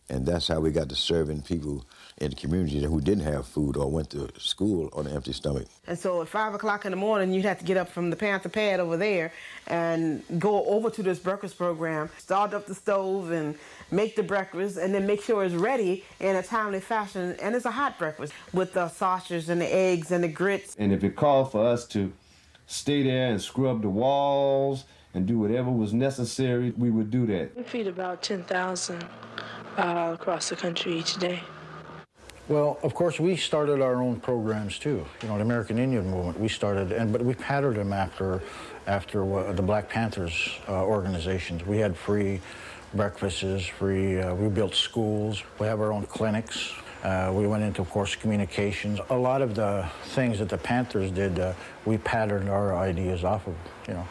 And that's how we got to serving people in the community who didn't have food or went to school on an empty stomach. And so at 5 o'clock in the morning, you'd have to get up from the Panther pad over there and go over to this breakfast program, start up the stove and make the breakfast, and then make sure it's ready in a timely fashion. And it's a hot breakfast with the sausage and the eggs and the grits. And if it called for us to stay there and scrub the walls and do whatever was necessary, we would do that. We feed about 10,000 across the country each day. Well, of course, we started our own programs too. You know, the American Indian Movement, we started, but we patterned them after the Black Panthers organizations. We had free breakfasts, we built schools, we have our own clinics. We went into, of course, communications. A lot of the things that the Panthers did, we patterned our ideas off of, you know.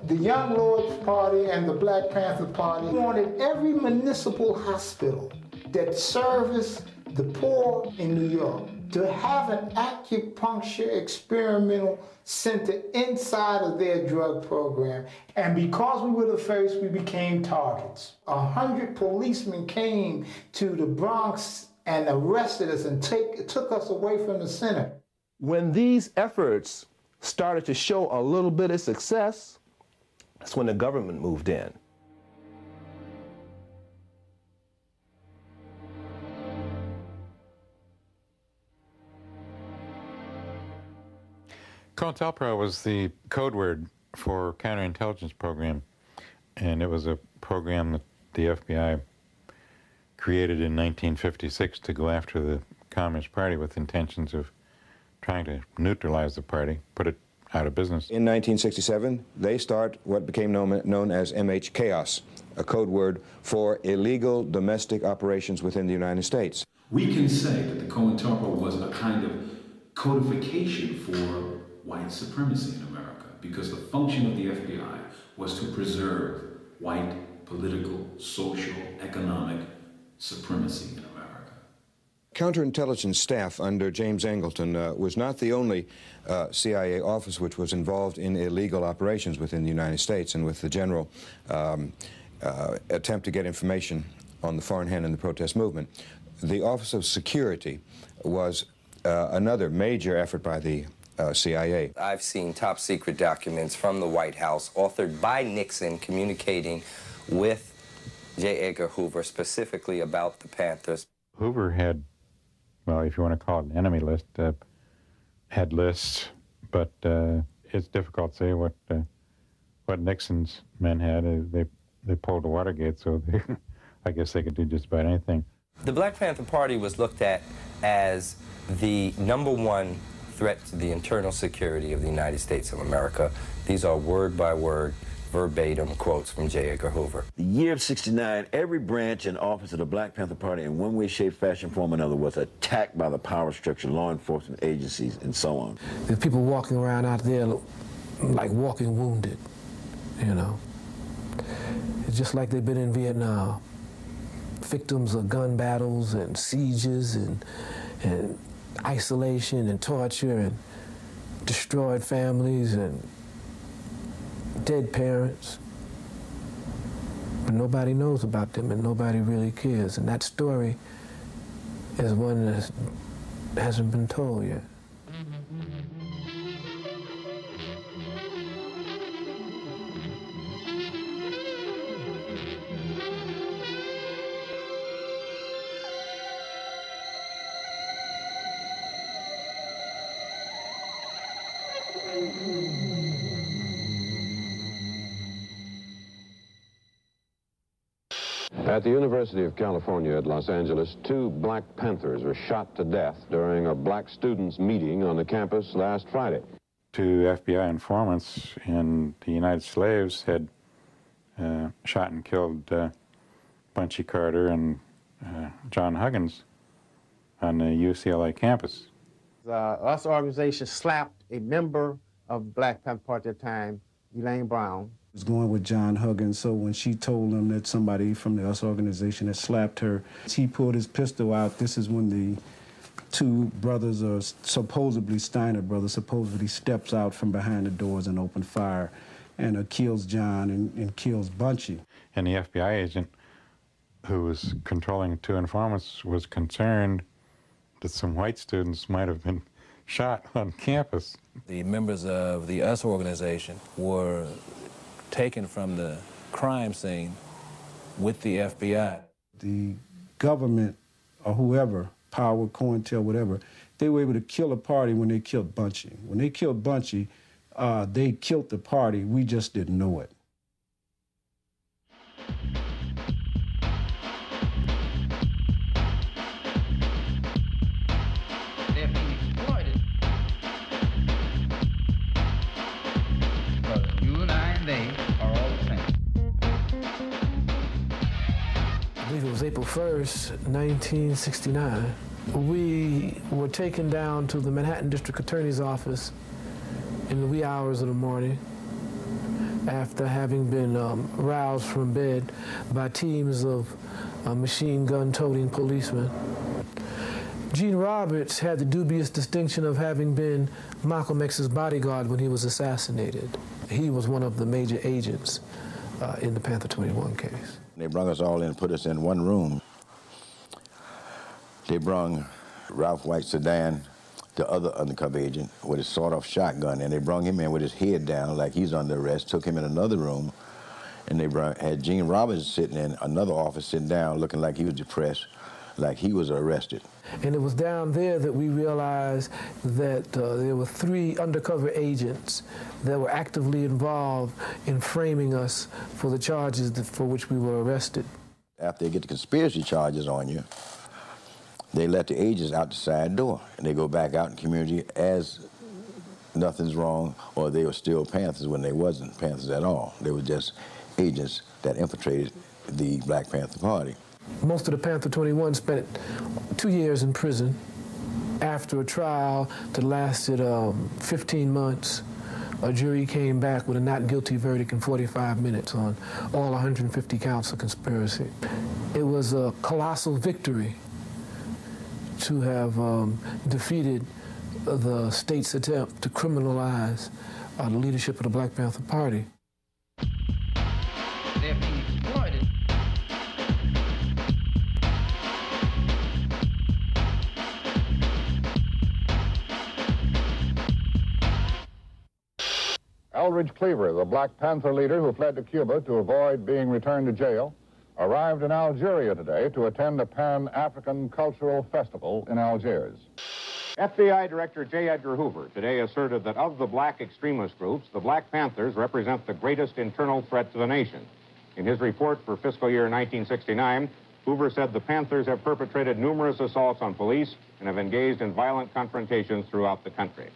The Young Lords Party and the Black Panther Party wanted every municipal hospital that serviced the poor in New York to have an acupuncture experimental center inside of their drug program. And because we were the first, we became targets. 100 policemen came to the Bronx and arrested us and took us away from the center. When these efforts started to show a little bit of success, that's when the government moved in. COINTELPRO was the code word for counterintelligence program, and it was a program that the FBI created in 1956 to go after the Communist Party with intentions of trying to neutralize the party, put it out of business. In 1967, they start what became known as MH Chaos, a code word for illegal domestic operations within the United States. We can say that the COINTELPRO was a kind of codification for white supremacy in America, because the function of the FBI was to preserve white political, social, economic supremacy in America. Counterintelligence staff under James Angleton was not the only CIA office which was involved in illegal operations within the United States and with the general attempt to get information on the foreign hand in the protest movement. The Office of Security was another major effort by the CIA. I've seen top secret documents from the White House authored by Nixon communicating with J. Edgar Hoover specifically about the Panthers. Hoover had, well, if you want to call it an enemy list, had lists, but it's difficult to say what Nixon's men had. They pulled the Watergate, so I guess they could do just about anything. The Black Panther Party was looked at as the #1 threat to the internal security of the United States of America. These are word-by-word, verbatim quotes from J. Edgar Hoover. The year of '69, every branch and office of the Black Panther Party in one way, shape, fashion, form, or another was attacked by the power structure, law enforcement agencies, and so on. There's people walking around out there like walking wounded, you know. It's just like they've been in Vietnam. Victims of gun battles and sieges and isolation and torture and destroyed families and dead parents. But nobody knows about them and nobody really cares. And that story is one that hasn't been told yet. At the University of California at Los Angeles, 2 Black Panthers were shot to death during a black students' meeting on the campus last Friday. 2 FBI informants and the United Slaves had shot and killed Bunchy Carter and John Huggins on the UCLA campus. Us organization slapped a member of the Black Panther Party at the time, Elaine Brown. Was going with John Huggins, so when she told him that somebody from the US organization had slapped her, he pulled his pistol out. This is when the two brothers, or supposedly Steiner brothers, supposedly steps out from behind the doors and open fire and kills John and kills Bunchy. And the FBI agent who was controlling two informants was concerned that some white students might have been shot on campus. The members of the US organization were taken from the crime scene with the FBI. The government or whoever, power, COINTEL, whatever, they were able to kill a party when they killed Bunchy. When they killed Bunchy, they killed the party. We just didn't know it. They're being exploited. But you and I and they are all the same. I believe it was April 1st, 1969. We were taken down to the Manhattan District Attorney's office in the wee hours of the morning after having been roused from bed by teams of machine gun-toting policemen. Gene Roberts had the dubious distinction of having been Malcolm X's bodyguard when he was assassinated. He was one of the major agents in the Panther 21 case. They brought us all in and put us in one room. They brought Ralph White Sedan, the other undercover agent, with his sawed-off shotgun, and they brought him in with his head down like he's under arrest, took him in another room, and they had Gene Robbins sitting in another office, sitting down, looking like he was depressed, like he was arrested. And it was down there that we realized that there were 3 undercover agents that were actively involved in framing us for the charges for which we were arrested. After they get the conspiracy charges on you, they let the agents out the side door, and they go back out in the community as nothing's wrong, or they were still Panthers when they wasn't Panthers at all. They were just agents that infiltrated the Black Panther Party. Most of the Panther 21 spent 2 years in prison after a trial that lasted 15 months. A jury came back with a not guilty verdict in 45 minutes on all 150 counts of conspiracy. It was a colossal victory to have defeated the state's attempt to criminalize the leadership of the Black Panther Party. They're being exploited. Eldridge Cleaver, the Black Panther leader who fled to Cuba to avoid being returned to jail, arrived in Algeria today to attend a Pan-African cultural festival in Algiers. FBI Director J. Edgar Hoover today asserted that of the black extremist groups, the Black Panthers represent the greatest internal threat to the nation. In his report for fiscal year 1969, Hoover said the Panthers have perpetrated numerous assaults on police and have engaged in violent confrontations throughout the country.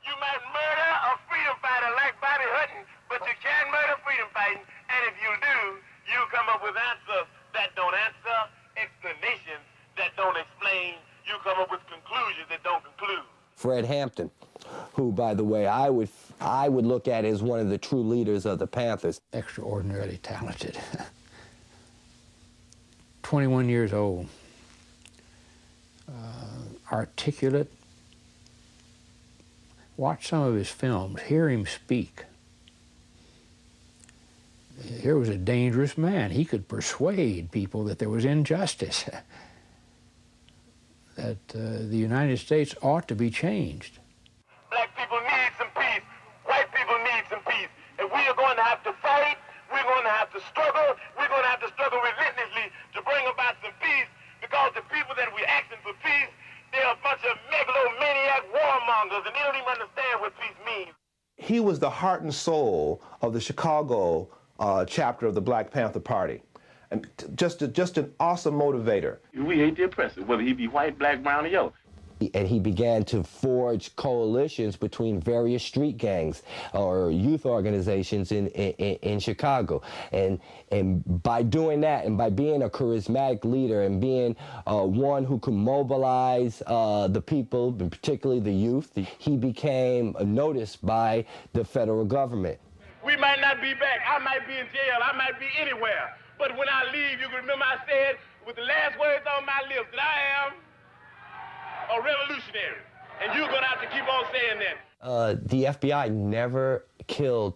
You might murder a freedom fighter like Bobby Hutton, but you can't murder freedom fighting. And if you do, you come up with answers that don't answer, explanations that don't explain. You come up with conclusions that don't conclude. Fred Hampton, who, by the way, I would look at as one of the true leaders of the Panthers. Extraordinarily talented. 21 years old. Articulate. Watch some of his films. Hear him speak. Here was a dangerous man. He could persuade people that there was injustice, that the United States ought to be changed. Black people need some peace. White people need some peace. And we are going to have to fight. We're going to have to struggle. We're going to have to struggle relentlessly to bring about some peace, because the people that we're asking for peace, they're a bunch of megalomaniac warmongers, and they don't even understand what peace means. He was the heart and soul of the Chicago chapter of the Black Panther Party. And just an awesome motivator. We hate the oppressor, whether he be white, black, brown, or yellow. And he began to forge coalitions between various street gangs or youth organizations in Chicago. And by doing that, and by being a charismatic leader and being one who could mobilize the people, and particularly the youth, he became noticed by the federal government. We might not be back. I might be in jail. I might be anywhere. But when I leave, you can remember I said with the last words on my lips that I am a revolutionary. And you're going to have to keep on saying that. The FBI never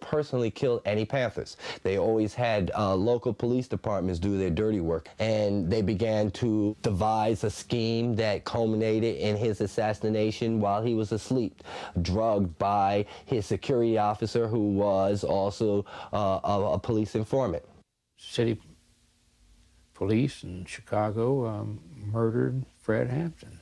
personally killed any Panthers. They always had local police departments do their dirty work. And they began to devise a scheme that culminated in his assassination while he was asleep, drugged by his security officer, who was also a police informant. City police in Chicago murdered Fred Hampton.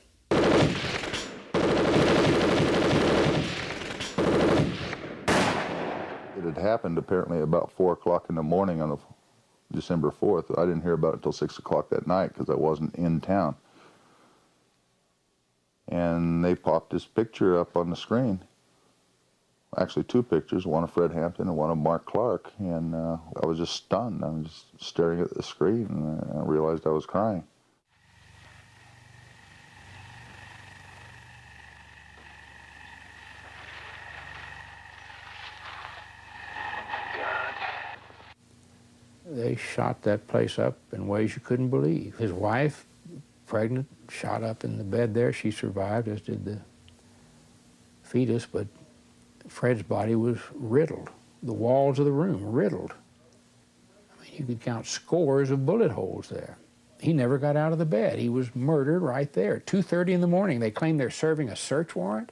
It had happened apparently about 4 o'clock in the morning on December 4th. I didn't hear about it until 6 o'clock that night because I wasn't in town. And they popped this picture up on the screen. Actually 2 pictures, one of Fred Hampton and one of Mark Clark. And I was just stunned. I was just staring at the screen and I realized I was crying. They shot that place up in ways you couldn't believe. His wife, pregnant, shot up in the bed there. She survived, as did the fetus, but Fred's body was riddled. The walls of the room riddled. I mean, you could count scores of bullet holes there. He never got out of the bed. He was murdered right there. 2:30 in the morning. They claim they're serving a search warrant.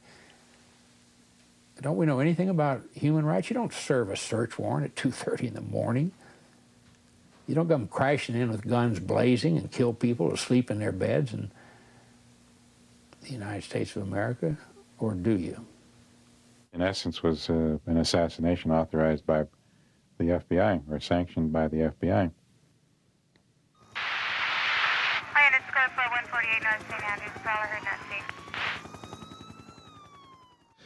Don't we know anything about human rights? You don't serve a search warrant at 2:30 in the morning. You don't come crashing in with guns blazing and kill people asleep in their beds in the United States of America, or do you? In essence, was an assassination authorized by the FBI or sanctioned by the FBI.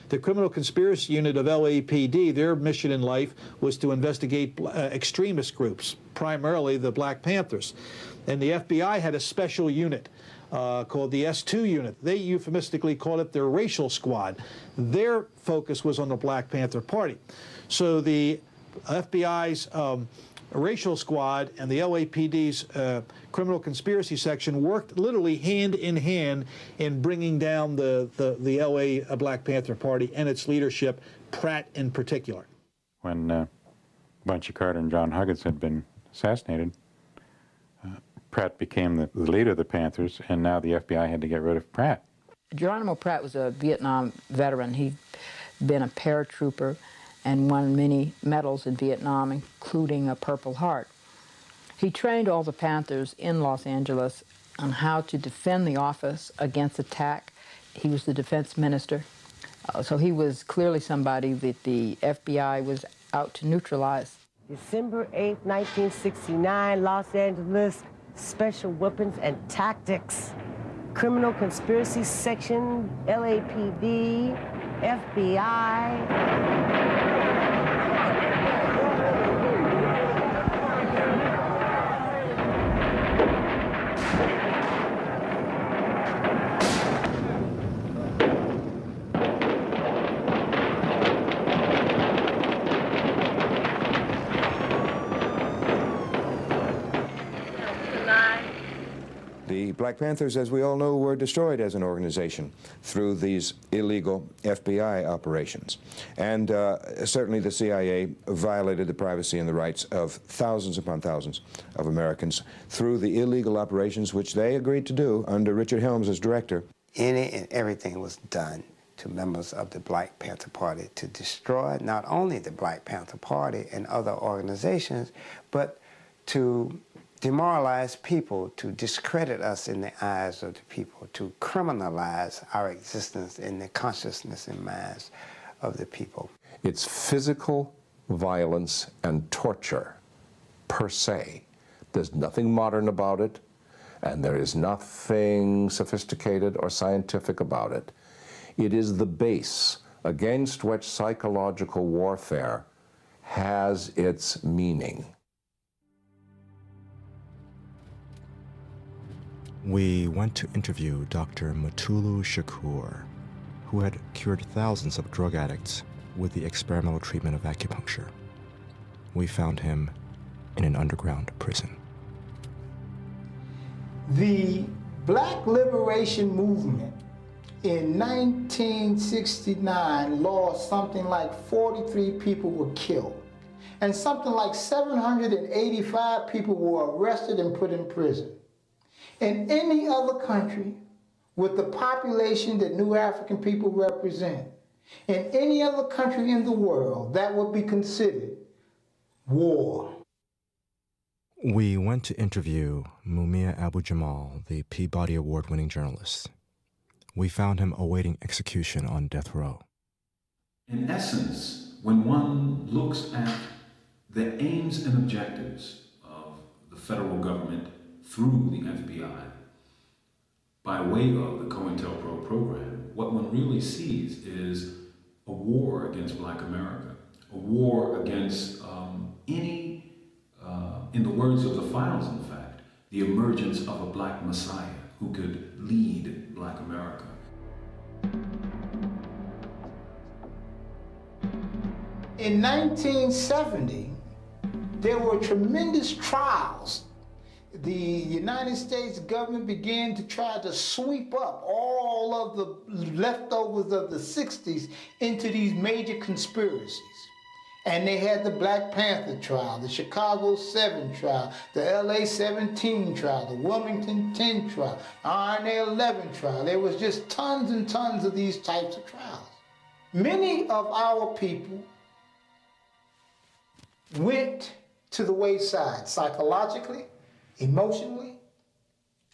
The Criminal Conspiracy Unit of LAPD, their mission in life was to investigate extremist groups, primarily the Black Panthers. And the FBI had a special unit called the S2 unit. They euphemistically called it their racial squad. Their focus was on the Black Panther Party. So the FBI's racial squad and the LAPD's criminal conspiracy section worked literally hand in hand in bringing down the LA Black Panther Party and its leadership, Pratt in particular. When Bunchy Carter and John Huggins had been assassinated, Pratt became the leader of the Panthers, and now the FBI had to get rid of Pratt. Geronimo Pratt was a Vietnam veteran. He'd been a paratrooper and won many medals in Vietnam, including a Purple Heart. He trained all the Panthers in Los Angeles on how to defend the office against attack. He was the defense minister. So he was clearly somebody that the FBI was out to neutralize. December 8, 1969, Los Angeles, Special Weapons and Tactics. Criminal Conspiracy Section, LAPD, FBI. The Black Panthers, as we all know, were destroyed as an organization through these illegal FBI operations. And certainly the CIA violated the privacy and the rights of thousands upon thousands of Americans through the illegal operations which they agreed to do under Richard Helms as director. Any and everything was done to members of the Black Panther Party to destroy not only the Black Panther Party and other organizations, but to demoralize people, to discredit us in the eyes of the people, to criminalize our existence in the consciousness and minds of the people. It's physical violence and torture, per se. There's nothing modern about it. and there is nothing sophisticated or scientific about it. It is the base against which psychological warfare has its meaning. We went to interview Dr. Mutulu Shakur, who had cured thousands of drug addicts with the experimental treatment of acupuncture. We found him in an underground prison. The Black Liberation Movement in 1969 lost something like 43 people were killed, and something like 785 people were arrested and put in prison. In any other country, with the population that New African people represent, in any other country in the world, that would be considered war. We went to interview Mumia Abu-Jamal, the Peabody Award-winning journalist. We found him awaiting execution on death row. In essence, when one looks at the aims and objectives of the federal government through the FBI, by way of the COINTELPRO program, what one really sees is a war against Black America, a war against in the words of the files, in fact, the emergence of a Black Messiah who could lead Black America. In 1970, there were tremendous trials. The United States government began to try to sweep up all of the leftovers of the 60s into these major conspiracies. And they had the Black Panther trial, the Chicago 7 trial, the LA 17 trial, the Wilmington 10 trial, RNA 11 trial. There was just tons and tons of these types of trials. Many of our people went to the wayside psychologically, emotionally,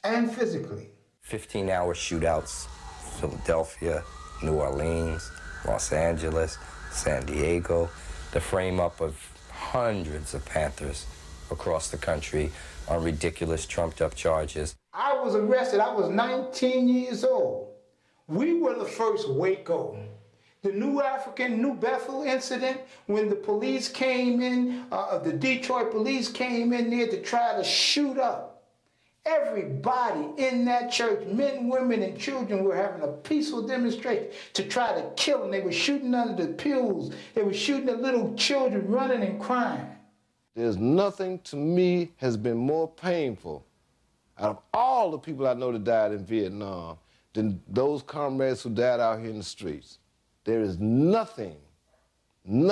and physically. 15-hour shootouts, Philadelphia, New Orleans, Los Angeles, San Diego, the frame up of hundreds of Panthers across the country on ridiculous trumped-up charges. I was arrested, I was 19 years old. We were the first Waco. The New Bethel incident, when the police came in, the Detroit police came in there to try to shoot up. Everybody in that church, men, women, and children, were having a peaceful demonstration to try to kill them. They were shooting under the pews. They were shooting at little children running and crying. There's nothing to me has been more painful out of all the people I know that died in Vietnam than those comrades who died out here in the streets. There is nothing. In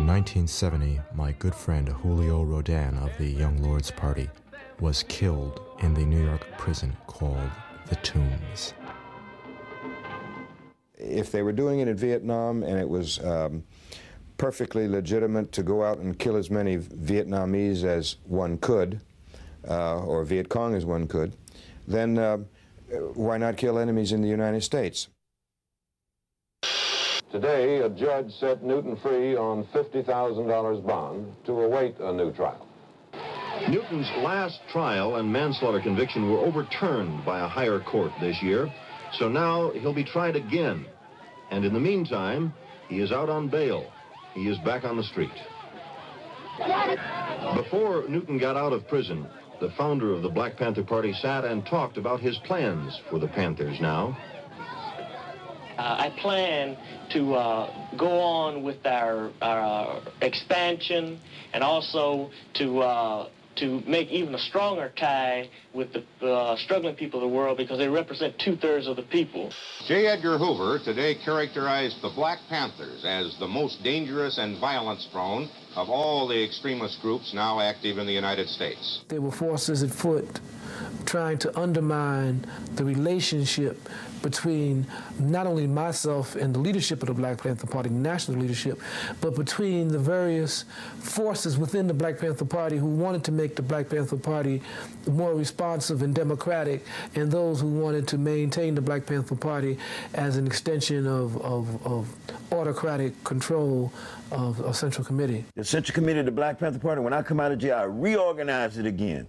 1970, my good friend Julio Rodin of the Young Lords Party was killed in the New York prison called the Tombs. If they were doing it in Vietnam and it was perfectly legitimate to go out and kill as many Vietnamese as one could, or Viet Cong as one could, then why not kill enemies in the United States? Today, a judge set Newton free on $50,000 bond to await a new trial. Newton's last trial and manslaughter conviction were overturned by a higher court this year, so now he'll be tried again. And in the meantime, he is out on bail. He is back on the street. Before Newton got out of prison, the founder of the Black Panther Party sat and talked about his plans for the Panthers now. I plan to go on with our expansion, and also to make even a stronger tie with the struggling people of the world, because they represent 2/3 of the people. J. Edgar Hoover today characterized the Black Panthers as the most dangerous and violence-prone of all the extremist groups now active in the United States. There were forces afoot trying to undermine the relationship between not only myself and the leadership of the Black Panther Party, national leadership, but between the various forces within the Black Panther Party who wanted to make the Black Panther Party more responsive and democratic, and those who wanted to maintain the Black Panther Party as an extension of autocratic control of a Central Committee. The Central Committee of the Black Panther Party, when I come out of jail, I reorganized it again.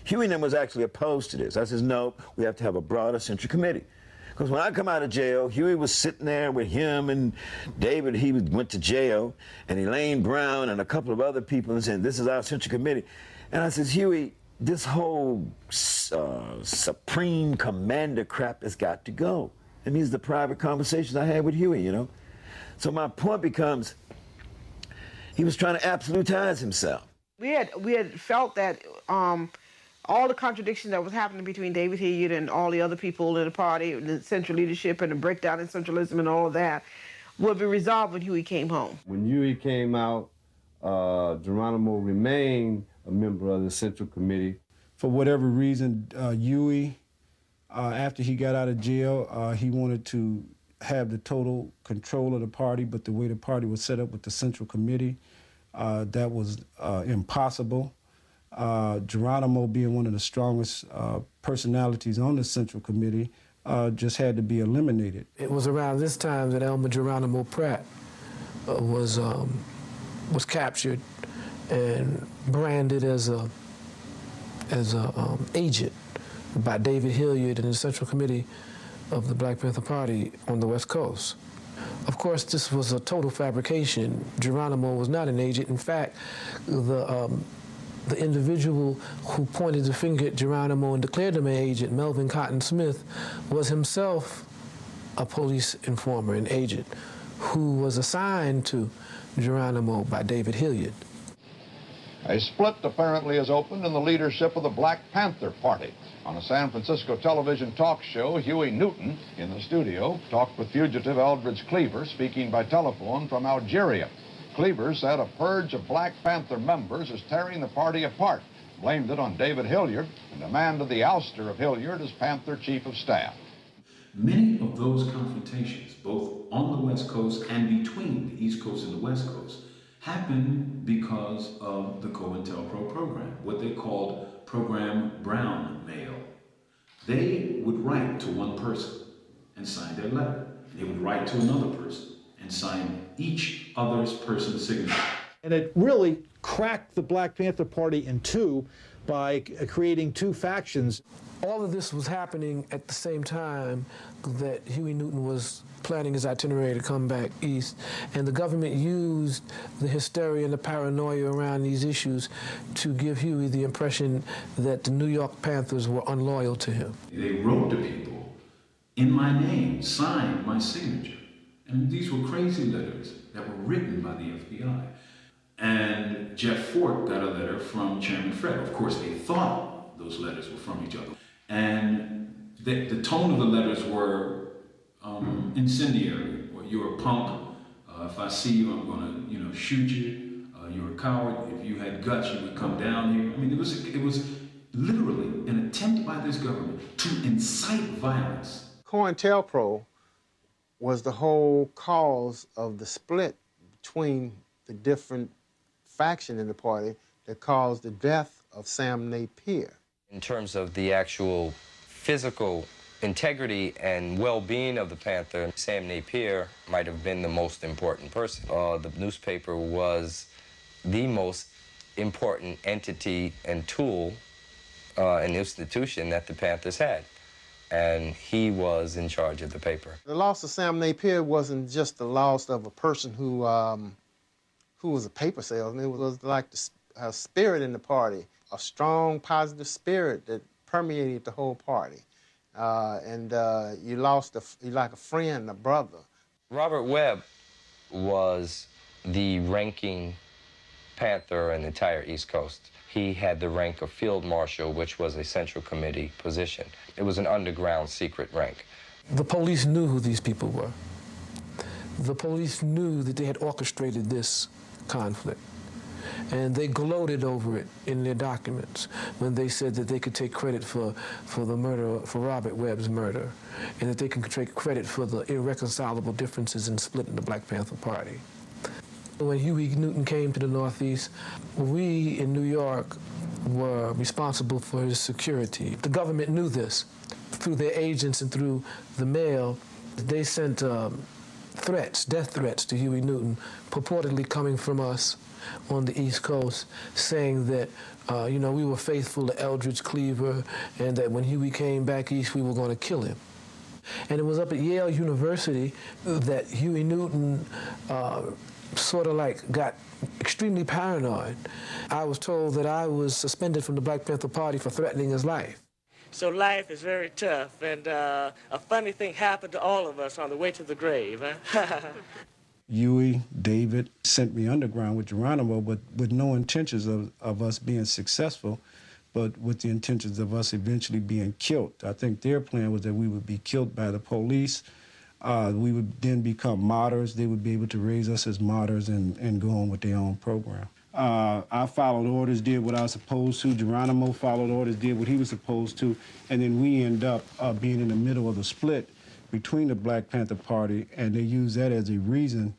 Huey and them was actually opposed to this. I says, no, we have to have a broader Central Committee. Because when I come out of jail, Huey was sitting there with him and David, he went to jail, and Elaine Brown and a couple of other people and said, this is our Central Committee. And I says, Huey, this whole supreme commander crap has got to go. And these are the private conversations I had with Huey, you know. So my point becomes, he was trying to absolutize himself. We had felt that all the contradictions that was happening between David Hilliard and all the other people in the party, the central leadership and the breakdown in centralism and all of that, would be resolved when Huey came home. When Huey came out, Geronimo remained a member of the Central Committee. For whatever reason, Huey, after he got out of jail, he wanted to have the total control of the party, but the way the party was set up with the Central Committee, that was impossible. Geronimo, being one of the strongest personalities on the Central Committee, just had to be eliminated. It was around this time that Elmer Geronimo Pratt was captured and branded as a agent by David Hilliard and the Central Committee of the Black Panther Party on the West Coast. Of course, this was a total fabrication. Geronimo was not an agent. In fact, the individual who pointed the finger at Geronimo and declared him an agent, Melvin Cotton Smith, was himself a police informer, an agent, who was assigned to Geronimo by David Hilliard. A split apparently has opened in the leadership of the Black Panther Party. On a San Francisco television talk show, Huey Newton, in the studio, talked with fugitive Eldridge Cleaver, speaking by telephone from Algeria. Cleaver said a purge of Black Panther members is tearing the party apart, blamed it on David Hilliard, and demanded the ouster of Hilliard as Panther Chief of Staff. Many of those confrontations, both on the West Coast and between the East Coast and the West Coast, happened because of the COINTELPRO program, what they called Program Brown Mail. They would write to one person and sign their letter. They would write to another person and sign each other's person's signature. And it really cracked the Black Panther Party in two by creating two factions. All of this was happening at the same time that Huey Newton was planning his itinerary to come back east, and the government used the hysteria and the paranoia around these issues to give Huey the impression that the New York Panthers were unloyal to him. They wrote to people in my name, signed my signature. And these were crazy letters that were written by the FBI. And Jeff Fort got a letter from Chairman Fred. Of course, they thought those letters were from each other. And the tone of the letters were incendiary. Well, you're a punk. If I see you, I'm going to shoot you. You're a coward. If you had guts, you would come down here. I mean, it was literally an attempt by this government to incite violence. COINTELPRO was the whole cause of the split between the different factions in the party that caused the death of Sam Napier. In terms of the actual physical integrity and well-being of the Panther, Sam Napier might have been the most important person. The newspaper was the most important entity and tool, an institution that the Panthers had. And he was in charge of the paper. The loss of Sam Napier wasn't just the loss of a person who was a paper salesman. It was like a spirit in the party, a strong, positive spirit that permeated the whole party. You lost like a friend, a brother. Robert Webb was the ranking Panther in the entire East Coast. He had the rank of Field Marshal, which was a Central Committee position. It was an underground secret rank. The police knew who these people were. The police knew that they had orchestrated this conflict. And they gloated over it in their documents when they said that they could take credit for the murder, for Robert Webb's murder, and that they can take credit for the irreconcilable differences in splitting the Black Panther Party. When Huey Newton came to the Northeast, we in New York were responsible for his security. The government knew this. Through their agents and through the mail, they sent threats, death threats to Huey Newton, purportedly coming from us on the East Coast, saying that, you know, we were faithful to Eldridge Cleaver and that when Huey came back east, we were going to kill him. And it was up at Yale University that Huey Newton sort of like got extremely paranoid. I was told that I was suspended from the Black Panther Party for threatening his life. So life is very tough, and a funny thing happened to all of us on the way to the grave. Huh? Huey, David sent me underground with Geronimo, but with no intentions of us being successful, but with the intentions of us eventually being killed. I think their plan was that we would be killed by the police. We would then become martyrs. They would be able to raise us as martyrs and go on with their own program. I followed orders, did what I was supposed to. Geronimo followed orders, did what he was supposed to. And then we end up being in the middle of the split between the Black Panther Party, and they use that as a reason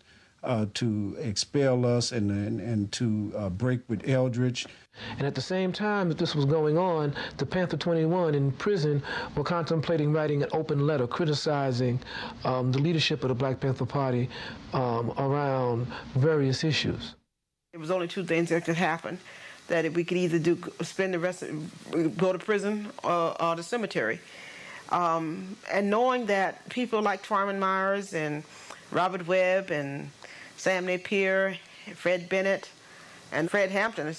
to expel us and to break with Eldridge. And at the same time that this was going on, the Panther 21 in prison were contemplating writing an open letter criticizing the leadership of the Black Panther Party around various issues. There was only two things that could happen, that we could either spend the rest of, go to prison or the cemetery. And knowing that people like Twyman Myers and Robert Webb and Sam Napier, Fred Bennett, and Fred Hampton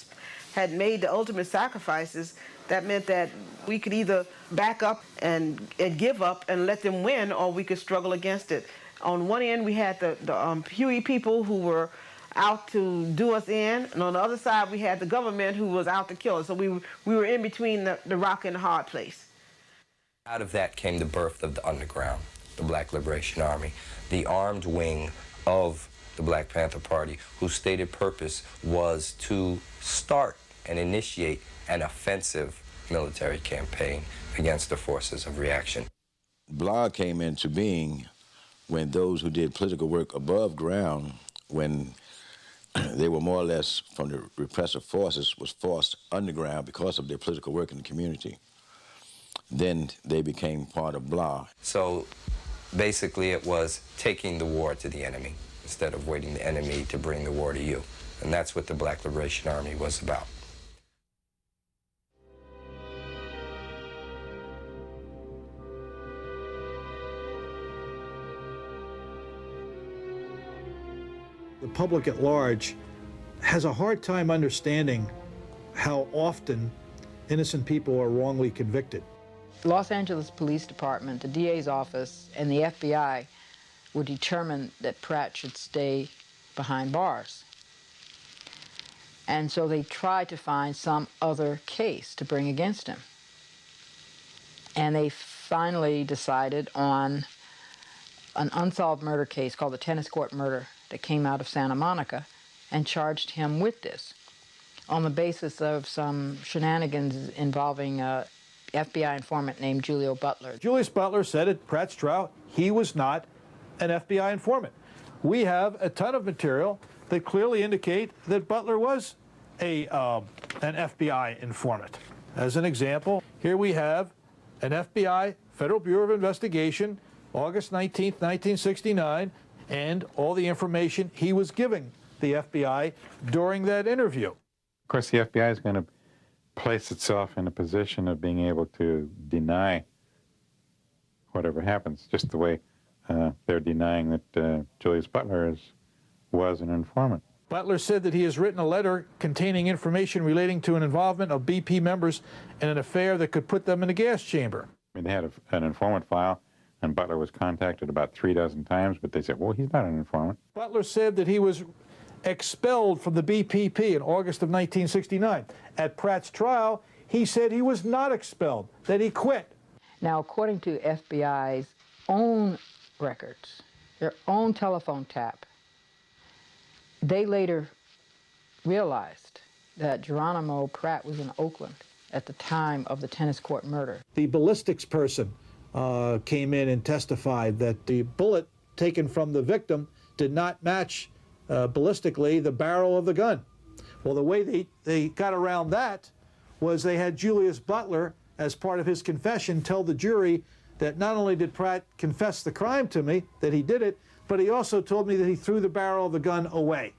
had made the ultimate sacrifices, that meant that we could either back up and give up and let them win, or we could struggle against it. On one end, we had the Huey people who were out to do us in, and on the other side, we had the government who was out to kill us. So we were in between the rock and the hard place. Out of that came the birth of the Underground, the Black Liberation Army, the armed wing of the Black Panther Party, whose stated purpose was to start and initiate an offensive military campaign against the forces of reaction. BLA came into being when those who did political work above ground, when they were more or less from the repressive forces, was forced underground because of their political work in the community. Then they became part of BLA. So basically it was taking the war to the enemy instead of waiting the enemy to bring the war to you. And that's what the Black Liberation Army was about. The public at large has a hard time understanding how often innocent people are wrongly convicted. The Los Angeles Police Department, the DA's office, and the FBI were determined that Pratt should stay behind bars. And so they tried to find some other case to bring against him. And they finally decided on an unsolved murder case called the tennis court murder that came out of Santa Monica, and charged him with this on the basis of some shenanigans involving a FBI informant named Julio Butler. Julius Butler said at Pratt's trial he was not an FBI informant. We have a ton of material that clearly indicate that Butler was an FBI informant. As an example, here we have an FBI Federal Bureau of Investigation, August 19th, 1969, and all the information he was giving the FBI during that interview. Of course, the FBI is going to place itself in a position of being able to deny whatever happens, just the way they're denying that Julius Butler was an informant. Butler said that he has written a letter containing information relating to an involvement of BP members in an affair that could put them in a gas chamber. I mean, they had an informant file, and Butler was contacted about 36 times, but they said, well, he's not an informant. Butler said that he was expelled from the BPP in August of 1969. At Pratt's trial, he said he was not expelled, that he quit. Now, according to FBI's own records, their own telephone tap, they later realized that Geronimo Pratt was in Oakland at the time of the tennis court murder. The ballistics person came in and testified that the bullet taken from the victim did not match ballistically the barrel of the gun. Well, the way they got around that was they had Julius Butler, as part of his confession, tell the jury that not only did Pratt confess the crime to me, that he did it, but he also told me that he threw the barrel of the gun away.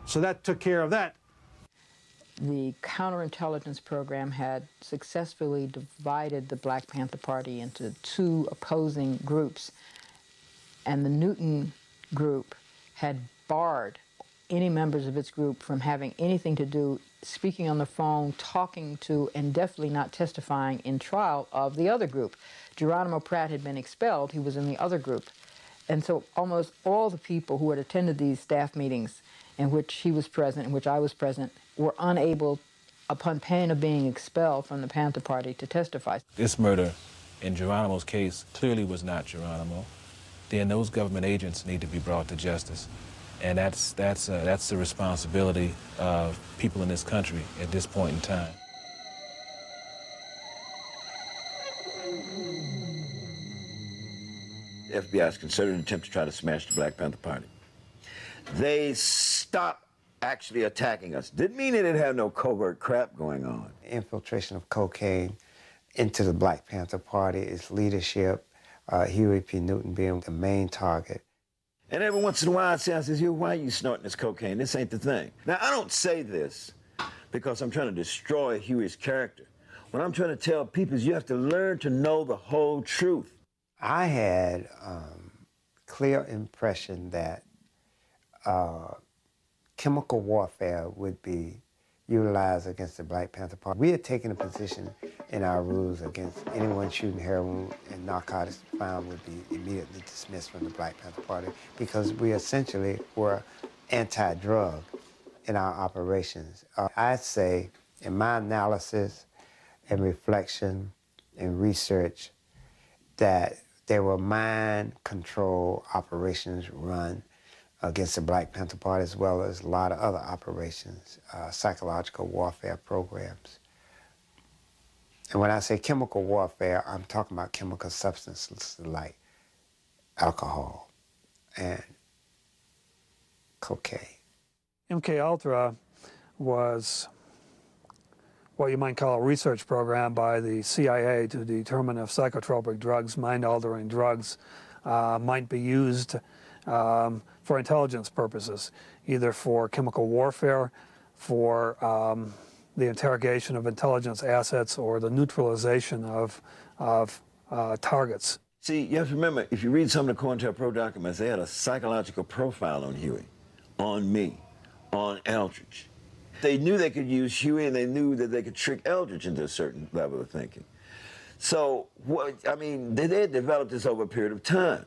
So that took care of that. The counterintelligence program had successfully divided the Black Panther Party into two opposing groups, and the Newton group had barred any members of its group from having anything to do, speaking on the phone, talking to, and definitely not testifying in trial of the other group. Geronimo Pratt had been expelled. He was in the other group. And so almost all the people who had attended these staff meetings in which he was present, in which I was present, were unable, upon pain of being expelled from the Panther Party, to testify. This murder, in Geronimo's case, clearly was not Geronimo. Then those government agents need to be brought to justice. And that's the responsibility of people in this country at this point in time. The FBI's concerted attempt to try to smash the Black Panther Party. They stopped actually attacking us. Didn't mean they didn't have no covert crap going on. Infiltration of cocaine into the Black Panther Party, its leadership, Huey P. Newton being the main target. And every once in a while I says, why are you snorting this cocaine? This ain't the thing. Now, I don't say this because I'm trying to destroy Huey's character. What I'm trying to tell people is you have to learn to know the whole truth. I had clear impression that chemical warfare would be utilized against the Black Panther Party. We had taken a position in our rules against anyone shooting heroin and narcotics found would be immediately dismissed from the Black Panther Party because we essentially were anti-drug in our operations. I'd say in my analysis and reflection and research that there were mind control operations run against the Black Panther Party, as well as a lot of other operations, psychological warfare programs. And when I say chemical warfare, I'm talking about chemical substances like alcohol and cocaine. MK-Ultra was what you might call a research program by the CIA to determine if psychotropic drugs, mind-altering drugs, might be used for intelligence purposes, either for chemical warfare, for the interrogation of intelligence assets, or the neutralization of targets. See, you have to remember, if you read some of the COINTELPRO documents, they had a psychological profile on Huey, on me, on Eldridge. They knew they could use Huey, and they knew that they could trick Eldridge into a certain level of thinking. So, they had developed this over a period of time.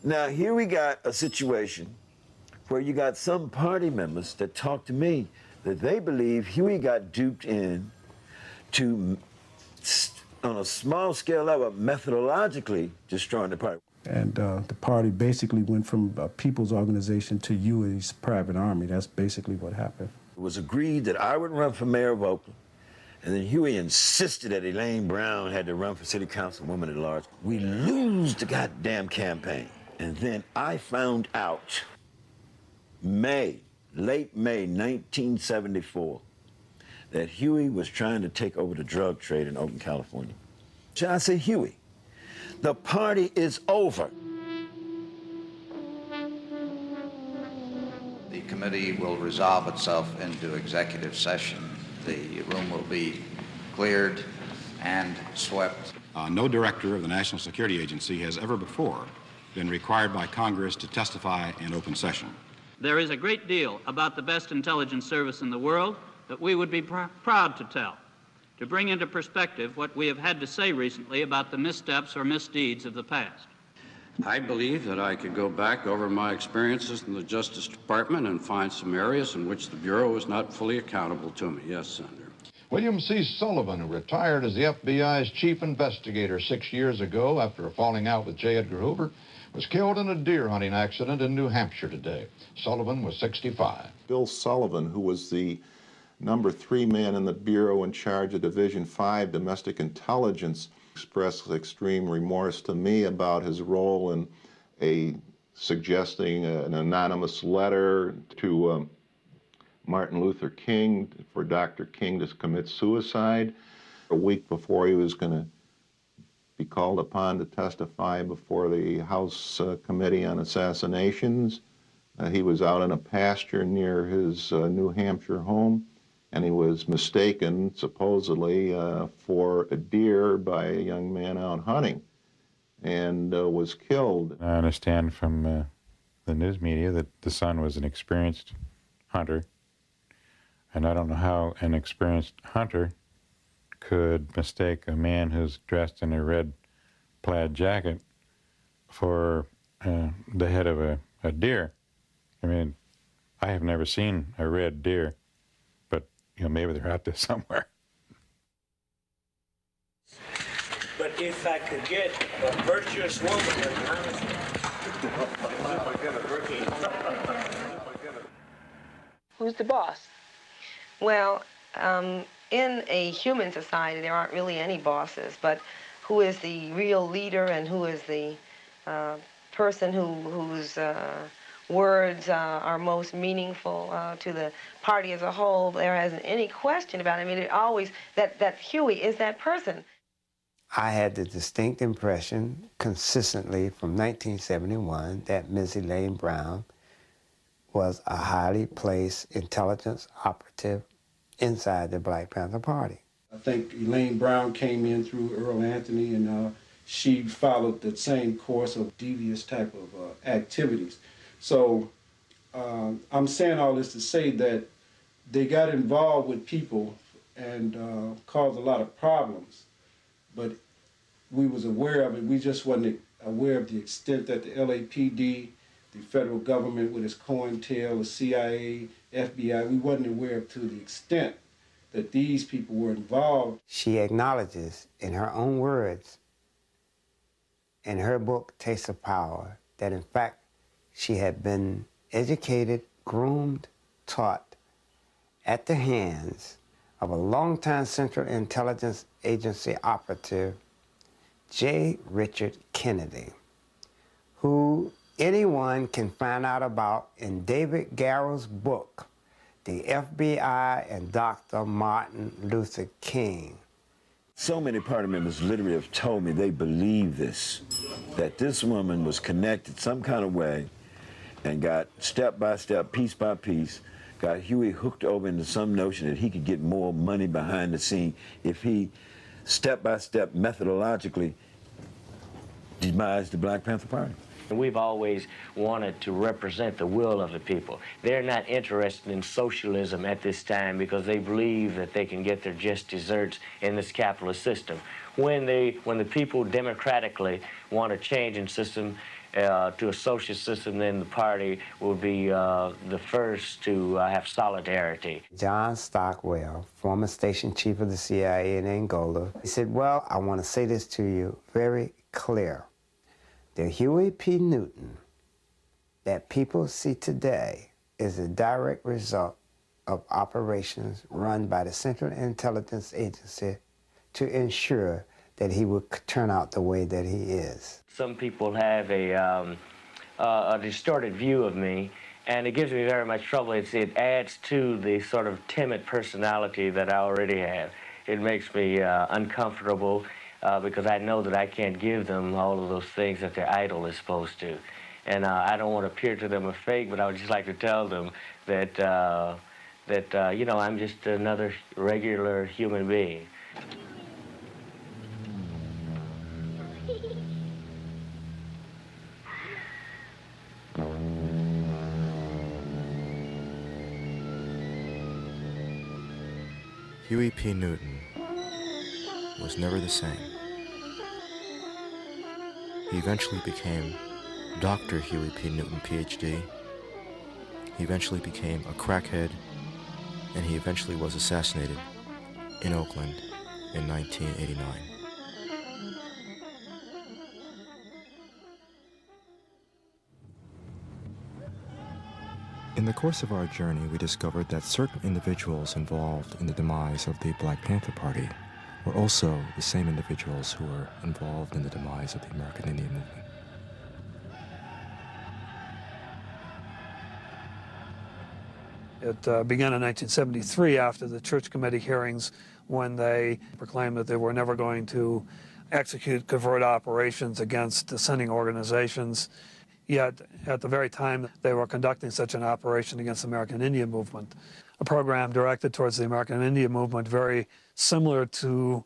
Now, here we got a situation where you got some party members that talked to me that they believe Huey got duped in to, on a small scale level, methodologically destroying the party. And the party basically went from a people's organization to Huey's private army. That's basically what happened. It was agreed that I would run for mayor of Oakland, and then Huey insisted that Elaine Brown had to run for city councilwoman at large. We lose the goddamn campaign. And then I found out late May 1974, that Huey was trying to take over the drug trade in Oakland, California. So I said, Huey, the party is over. The committee will resolve itself into executive session. The room will be cleared and swept. No director of the National Security Agency has ever before been required by Congress to testify in open session. There is a great deal about the best intelligence service in the world that we would be proud to tell, to bring into perspective what we have had to say recently about the missteps or misdeeds of the past. I believe that I could go back over my experiences in the Justice Department and find some areas in which the Bureau is not fully accountable to me. Yes, Senator. William C. Sullivan, who retired as the FBI's chief investigator 6 years ago after a falling out with J. Edgar Hoover, was killed in a deer hunting accident in New Hampshire today. Sullivan was 65. Bill Sullivan, who was the number 3 man in the Bureau in charge of Division 5 Domestic Intelligence, expressed extreme remorse to me about his role in suggesting an anonymous letter to Martin Luther King for Dr. King to commit suicide. A week before he was going to be called upon to testify before the House Committee on Assassinations, he was out in a pasture near his New Hampshire home, and he was mistaken, supposedly, for a deer by a young man out hunting, and was killed. I understand from the news media that the son was an experienced hunter, and I don't know how an experienced hunter could mistake a man who's dressed in a red plaid jacket for the head of a deer. I mean, I have never seen a red deer, but maybe they're out there somewhere. But if I could get a virtuous woman, Who's the boss? Well, in a human society, there aren't really any bosses, but who is the real leader and who is the person whose words are most meaningful to the party as a whole? There isn't any question about it. I mean, it always, that Huey is that person. I had the distinct impression consistently from 1971 that Ms. Elaine Brown was a highly placed intelligence operative inside the Black Panther Party. I think Elaine Brown came in through Earl Anthony, and she followed the same course of devious type of activities. So I'm saying all this to say that they got involved with people and caused a lot of problems, but we was aware of it. We just wasn't aware of the extent that the LAPD, the federal government with its COINTEL, the CIA, FBI, we wasn't aware of to the extent that these people were involved. She acknowledges in her own words, in her book, Taste of Power, that in fact she had been educated, groomed, taught at the hands of a longtime Central Intelligence Agency operative, J. Richard Kennedy, who anyone can find out about in David Garrow's book, The FBI and Dr. Martin Luther King. So many party members literally have told me they believe this, that this woman was connected some kind of way and got step by step, piece by piece, got Huey hooked over into some notion that he could get more money behind the scene if he step by step methodologically demised the Black Panther Party. We've always wanted to represent the will of the people. They're not interested in socialism at this time because they believe that they can get their just desserts in this capitalist system. When the people democratically want to change in system to a socialist system, then the party will be the first to have solidarity. John Stockwell, former station chief of the CIA in Angola, he said, well, I want to say this to you very clear. The Huey P. Newton that people see today is a direct result of operations run by the Central Intelligence Agency to ensure that he would turn out the way that he is. Some people have a distorted view of me, and it gives me very much trouble. It adds to the sort of timid personality that I already have. It makes me uncomfortable. Because I know that I can't give them all of those things that their idol is supposed to. And I don't want to appear to them a fake, but I would just like to tell them that, you know, I'm just another regular human being. Huey P. Newton was never the same. He eventually became Dr. Huey P. Newton, PhD. He eventually became a crackhead, and he eventually was assassinated in Oakland in 1989. In the course of our journey, we discovered that certain individuals involved in the demise of the Black Panther Party were also the same individuals who were involved in the demise of the American Indian Movement. It began in 1973 after the Church Committee hearings, when they proclaimed that they were never going to execute covert operations against dissenting organizations. Yet, at the very time they were conducting such an operation against the American Indian Movement, a program directed towards the American Indian Movement very similar to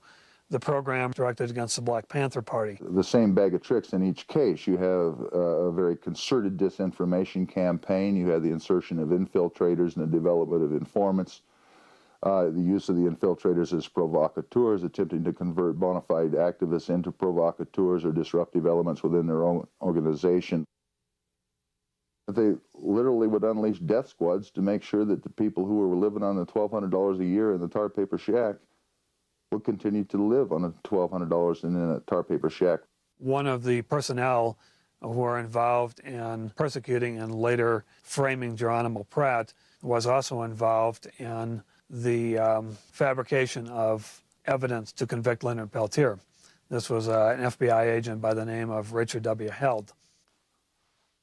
the program directed against the Black Panther Party. The same bag of tricks in each case. You have a very concerted disinformation campaign. You have the insertion of infiltrators and the development of informants. The use of the infiltrators as provocateurs, attempting to convert bona fide activists into provocateurs or disruptive elements within their own organization. They literally would unleash death squads to make sure that the people who were living on the $1,200 a year in the tar paper shack would continue to live on the $1,200 in a tar paper shack. One of the personnel who were involved in persecuting and later framing Geronimo Pratt was also involved in the fabrication of evidence to convict Leonard Peltier. This was an FBI agent by the name of Richard W. Held.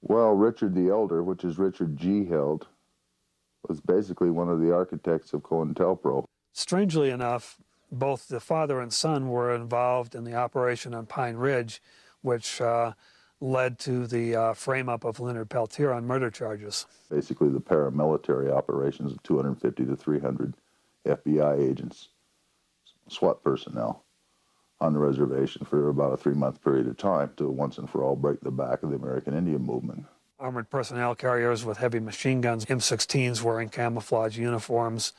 Well, Richard the Elder, which is Richard G. Held, was basically one of the architects of COINTELPRO. Strangely enough, both the father and son were involved in the operation on Pine Ridge, which led to the frame-up of Leonard Peltier on murder charges. Basically the paramilitary operations of 250 to 300 FBI agents, SWAT personnel, on the reservation for about a 3-month period of time to once and for all break the back of the American Indian Movement. Armored personnel carriers with heavy machine guns, M16s wearing camouflage uniforms,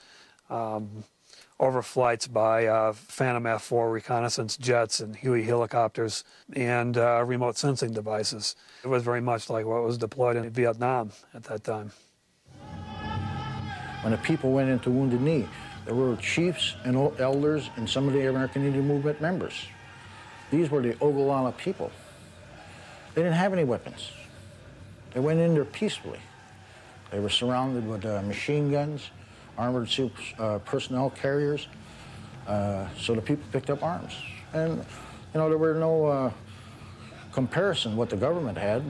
overflights by Phantom F-4 reconnaissance jets and Huey helicopters, and remote sensing devices. It was very much like what was deployed in Vietnam at that time. When the people went into Wounded Knee, there were chiefs and elders and some of the American Indian Movement members. These were the Oglala people. They didn't have any weapons. They went in there peacefully. They were surrounded with machine guns, armored personnel carriers, so the people picked up arms. And, you know, there were no comparison what the government had.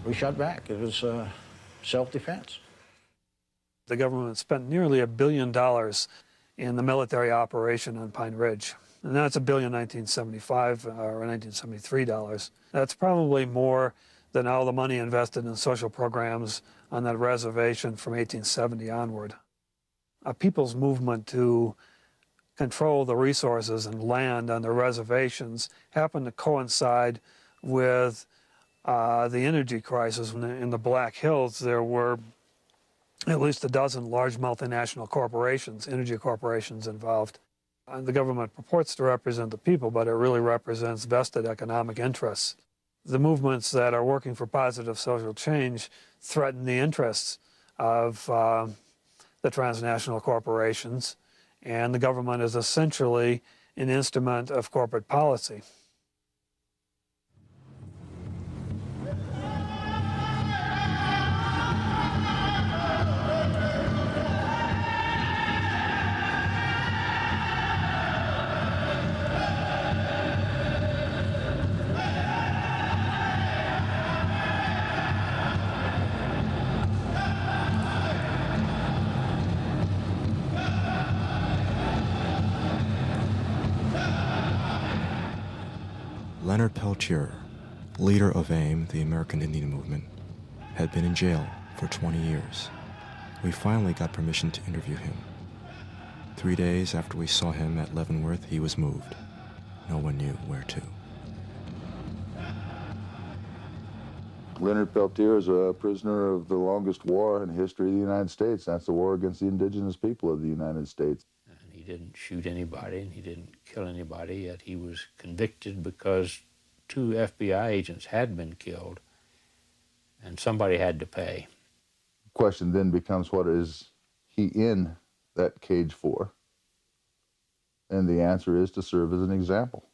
We shot back. It was self-defense. The government spent nearly $1 billion in the military operation on Pine Ridge. And that's $1 billion in 1975 or 1973 dollars. That's probably more than all the money invested in social programs on that reservation from 1870 onward. A people's movement to control the resources and land on the reservations happened to coincide with the energy crisis. In the Black Hills, there were at least a dozen large multinational corporations, energy corporations involved. And the government purports to represent the people, but it really represents vested economic interests. The movements that are working for positive social change threaten the interests of the transnational corporations, and the government is essentially an instrument of corporate policy. Leonard Peltier, leader of AIM, the American Indian Movement, had been in jail for 20 years. We finally got permission to interview him. 3 days after we saw him at Leavenworth, he was moved. No one knew where to. Leonard Peltier is a prisoner of the longest war in the history of the United States. That's the war against the indigenous people of the United States. He didn't shoot anybody, and he didn't kill anybody, yet he was convicted because 2 FBI agents had been killed, and somebody had to pay. The question then becomes, what is he in that cage for? And the answer is to serve as an example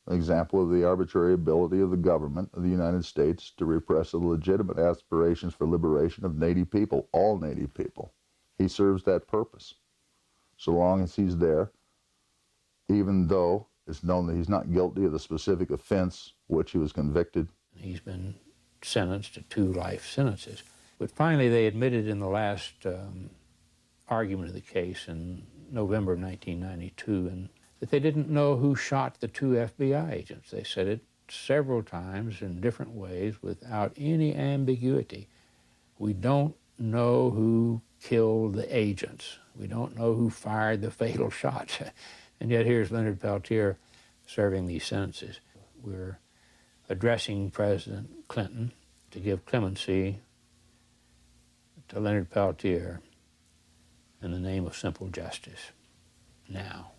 of the arbitrary ability of the government of the United States to repress the legitimate aspirations for liberation of Native people, all Native people. He serves that purpose. So long as he's there, even though it's known that he's not guilty of the specific offense which he was convicted. He's been sentenced to 2 life sentences. But finally they admitted in the last argument of the case in November of 1992 and that they didn't know who shot the 2 FBI agents. They said it several times in different ways without any ambiguity. We don't know who killed the agents. We don't know who fired the fatal shots. And yet here's Leonard Peltier serving these sentences. We're addressing President Clinton to give clemency to Leonard Peltier in the name of simple justice. Now.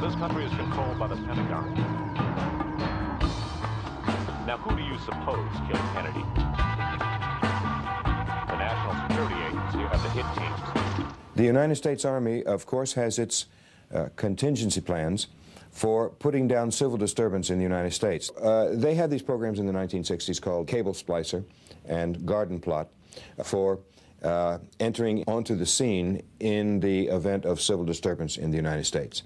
This country is controlled by the Pentagon. Now, who do you suppose killed Kennedy? The National Security Agency have the hit teams. The United States Army, of course, has its contingency plans for putting down civil disturbance in the United States. They had these programs in the 1960s called Cable Splicer and Garden Plot for entering onto the scene in the event of civil disturbance in the United States.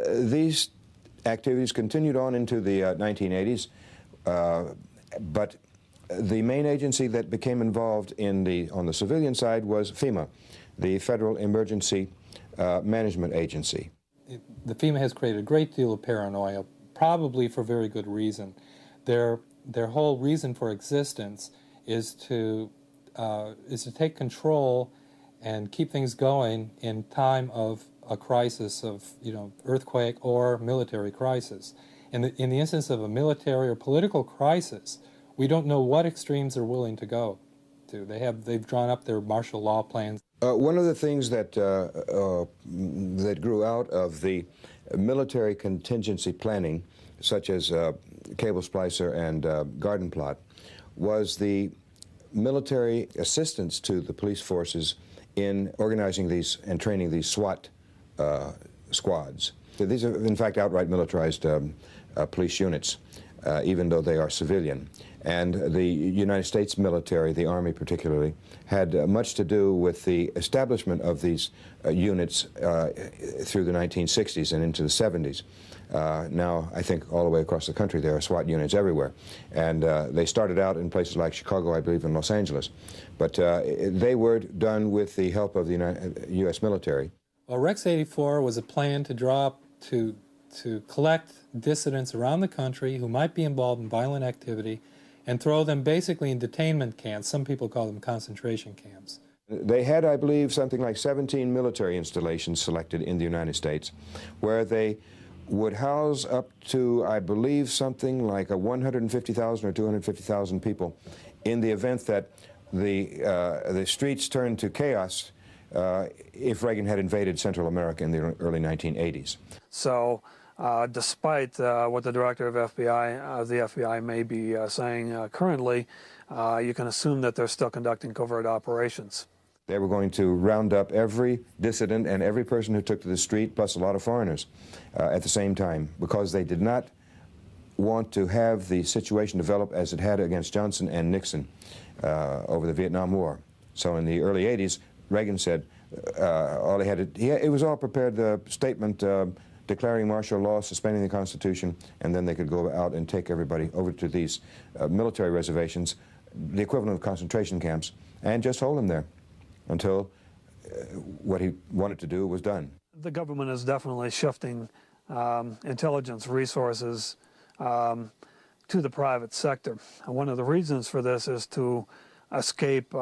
These activities continued on into the 1980s, but the main agency that became involved on the civilian side was FEMA, the Federal Emergency Management Agency. The FEMA has created a great deal of paranoia, probably for very good reason. Their whole reason for existence is to take control and keep things going in time of a crisis of, earthquake or military crisis. In the instance of a military or political crisis, we don't know what extremes they're willing to go to. They've drawn up their martial law plans. One of the things that that grew out of the military contingency planning, such as Cable Splicer and Garden Plot, was the military assistance to the police forces in organizing these and training these SWAT squads. So these are, in fact, outright militarized police units, even though they are civilian. And the United States military, the Army particularly, had much to do with the establishment of these units through the 1960s and into the 70s. Now, I think all the way across the country there are SWAT units everywhere. And they started out in places like Chicago, I believe, and Los Angeles. But they were done with the help of the U.S. military. Well, Rex 84 was a plan to draw up to collect dissidents around the country who might be involved in violent activity and throw them basically in detainment camps. Some people call them concentration camps. They had, I believe, something like 17 military installations selected in the United States, where they would house up to, I believe, something like 150,000 or 250,000 people in the event that the streets turned to chaos if Reagan had invaded Central America in the early 1980s. So despite what the director of the FBI may be saying currently, you can assume that they're still conducting covert operations. They were going to round up every dissident and every person who took to the street, plus a lot of foreigners, at the same time, because they did not want to have the situation develop as it had against Johnson and Nixon over the Vietnam War. So in the early 80s, Reagan said all he had to, it was all prepared, the statement declaring martial law, suspending the Constitution, and then they could go out and take everybody over to these military reservations, the equivalent of concentration camps, and just hold them there until what he wanted to do was done. The government is definitely shifting intelligence resources to the private sector. And one of the reasons for this is to escape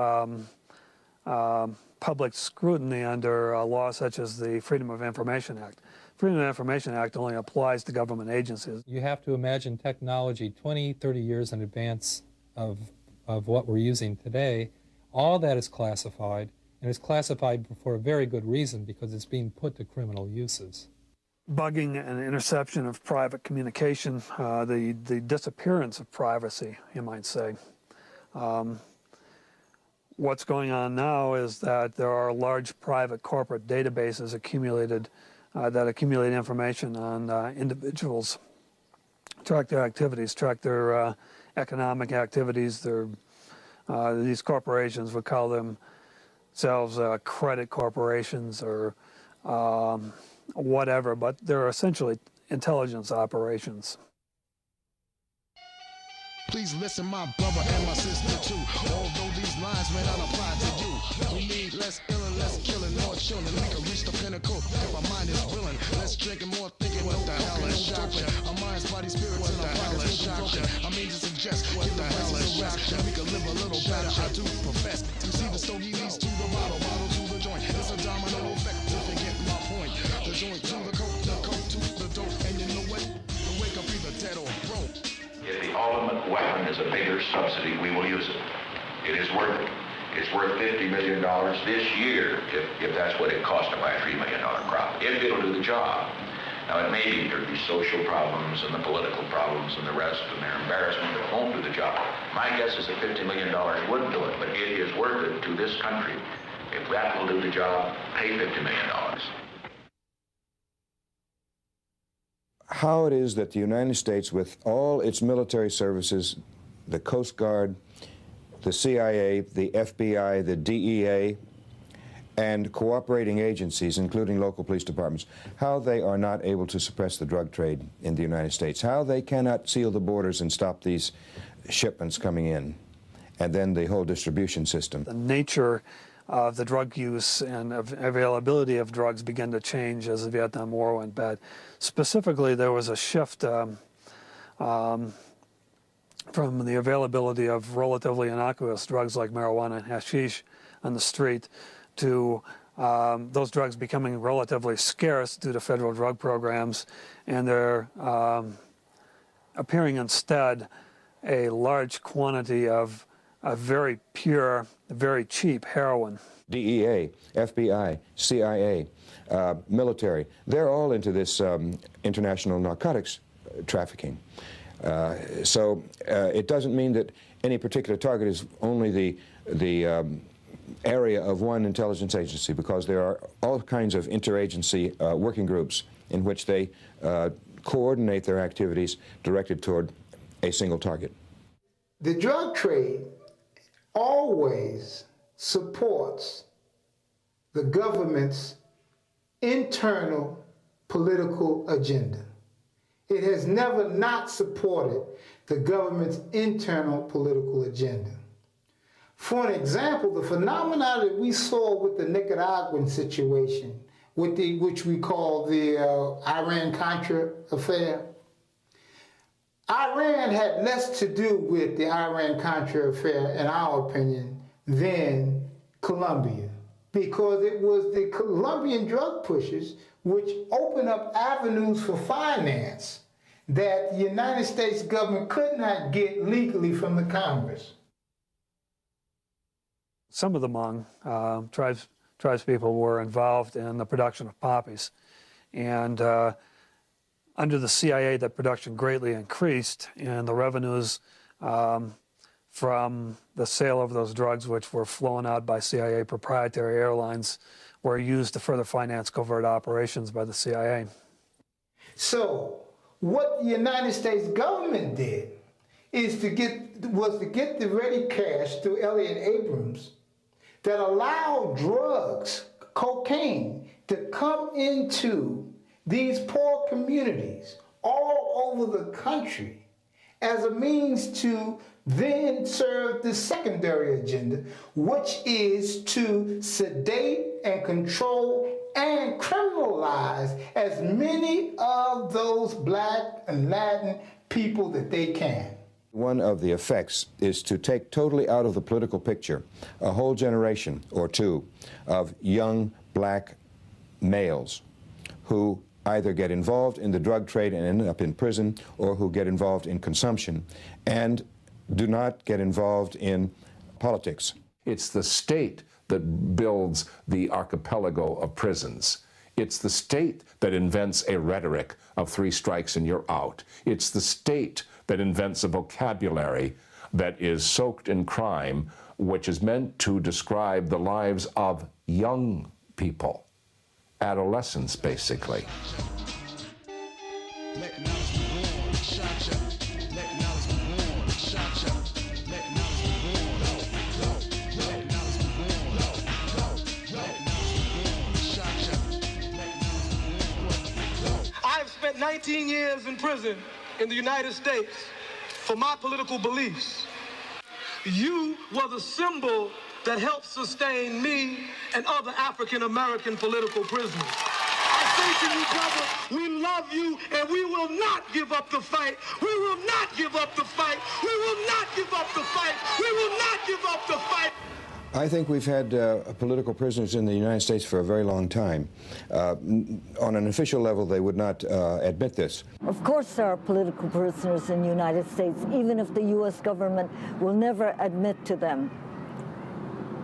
public scrutiny under laws such as the Freedom of Information Act. Freedom of Information Act only applies to government agencies. You have to imagine technology 20, 30 years in advance of what we're using today. All that is classified, and it's classified for a very good reason, because it's being put to criminal uses. Bugging and interception of private communication, the disappearance of privacy, you might say. What's going on now is that there are large private corporate databases accumulated that accumulate information on individuals, track their activities, track their economic activities. These corporations would call themselves credit corporations or whatever, but they're essentially intelligence operations. Please listen, my brother and my sister too. Although these lines may not apply to you, we need less illin', less killing, more chilling. We can reach the pinnacle if our mind is willing. Less drinking, more thinking. What the hell is shocking? Our minds, body, spirits, and our bodies is shocking. I mean to suggest, get the hell is shocking. We can live a little better. I do profess. You see the stogie leads to the bottle to the joint. It's a domino effect. If you get my point, the joint to the coke to the dope, and you know what? The wake up either dead or broke. If the ultimate weapon is a bigger subsidy, we will use it. It is worth it. It's worth $50 million this year if that's what it costs to buy a $3 million crop. If it'll do the job. Now, it may be there'll be social problems and the political problems and the rest and their embarrassment that won't do the job. My guess is that $50 million wouldn't do it, but it is worth it to this country. If that will do the job, pay $50 million. How it is that the United States, with all its military services, the Coast Guard, the CIA, the FBI, the DEA, and cooperating agencies, including local police departments, how they are not able to suppress the drug trade in the United States, how they cannot seal the borders and stop these shipments coming in, and then the whole distribution system. The nature of the drug use and availability of drugs began to change as the Vietnam War went bad. Specifically, there was a shift from the availability of relatively innocuous drugs like marijuana and hashish on the street to those drugs becoming relatively scarce due to federal drug programs, and they're appearing instead a large quantity of very pure, very cheap heroin. DEA, FBI, CIA, military, they're all into this international narcotics trafficking. So it doesn't mean that any particular target is only the area of one intelligence agency, because there are all kinds of interagency working groups in which they coordinate their activities directed toward a single target. The drug trade always supports the government's internal political agenda. It has never not supported the government's internal political agenda. For an example, the phenomena that we saw with the Nicaraguan situation, which we call the Iran-Contra affair, Iran had less to do with the Iran-Contra affair, in our opinion, than Colombia, because it was the Colombian drug pushers which opened up avenues for finance that the United States government could not get legally from the Congress. Some of the Hmong tribespeople were involved in the production of poppies, and under the CIA, that production greatly increased, and the revenues from the sale of those drugs, which were flown out by CIA proprietary airlines, were used to further finance covert operations by the CIA. So what the United States government did was to get the ready cash through Elliott Abrams that allowed drugs, cocaine, to come into these poor communities all over the country as a means to then serve the secondary agenda, which is to sedate and control and criminalize as many of those Black and Latin people that they can. One of the effects is to take totally out of the political picture a whole generation or two of young black males who either get involved in the drug trade and end up in prison, or who get involved in consumption and do not get involved in politics. It's the state that builds the archipelago of prisons. It's the state that invents a rhetoric of 3 strikes and you're out. It's the state that invents a vocabulary that is soaked in crime, which is meant to describe the lives of young people, adolescents, basically. I've spent 19 years in prison in the United States for my political beliefs. You were the symbol that helped sustain me and other African American political prisoners. I say to you, brother, we love you and we will not give up the fight. We will not give up the fight. We will not give up the fight. We will not give up the fight. I think we've had political prisoners in the United States for a very long time. On an official level, they would not admit this. Of course there are political prisoners in the United States, even if the U.S. government will never admit to them.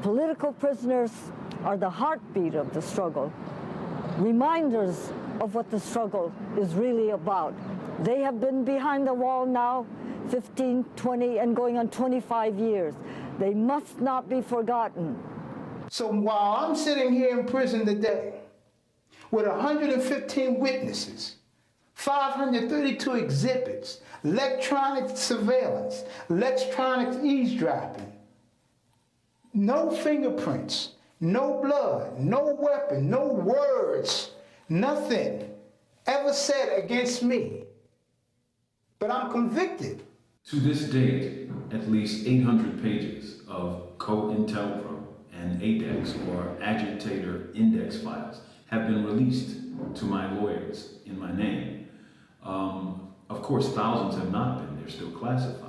Political prisoners are the heartbeat of the struggle, reminders of what the struggle is really about. They have been behind the wall now 15, 20, and going on 25 years. They must not be forgotten. So while I'm sitting here in prison today with 115 witnesses, 532 exhibits, electronic surveillance, electronic eavesdropping, no fingerprints, no blood, no weapon, no words, nothing ever said against me. But I'm convicted. To this date, at least 800 pages of COINTELPRO and ADEX, or agitator index files, have been released to my lawyers in my name. Of course, thousands have not been. They're still classified.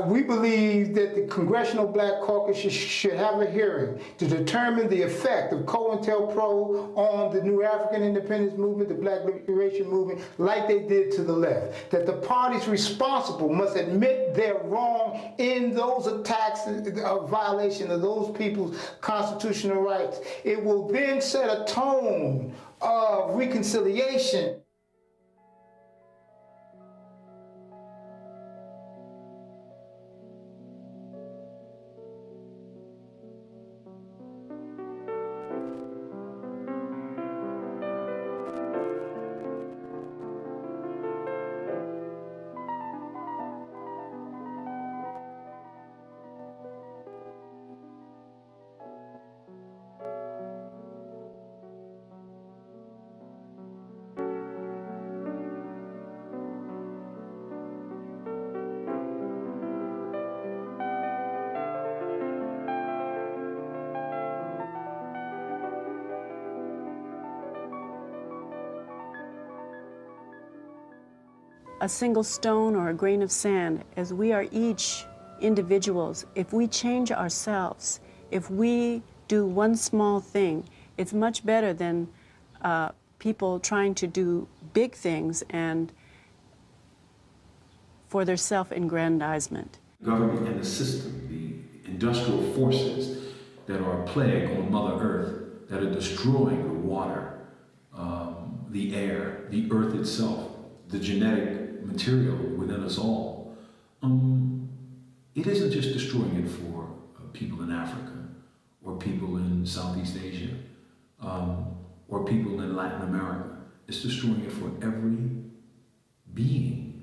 We believe that the Congressional Black Caucus should have a hearing to determine the effect of COINTELPRO on the new African independence movement, the Black liberation movement, like they did to the left. That the parties responsible must admit they're wrong in those attacks of violation of those people's constitutional rights. It will then set a tone of reconciliation. A single stone or a grain of sand, as we are each individuals, if we change ourselves, if we do one small thing, it's much better than people trying to do big things and for their self-aggrandizement. Government and the system, the industrial forces that are a plague on Mother Earth, that are destroying the water, the air, the earth itself, the genetic material within us all. It isn't just destroying it for people in Africa, or people in Southeast Asia, or people in Latin America. It's destroying it for every being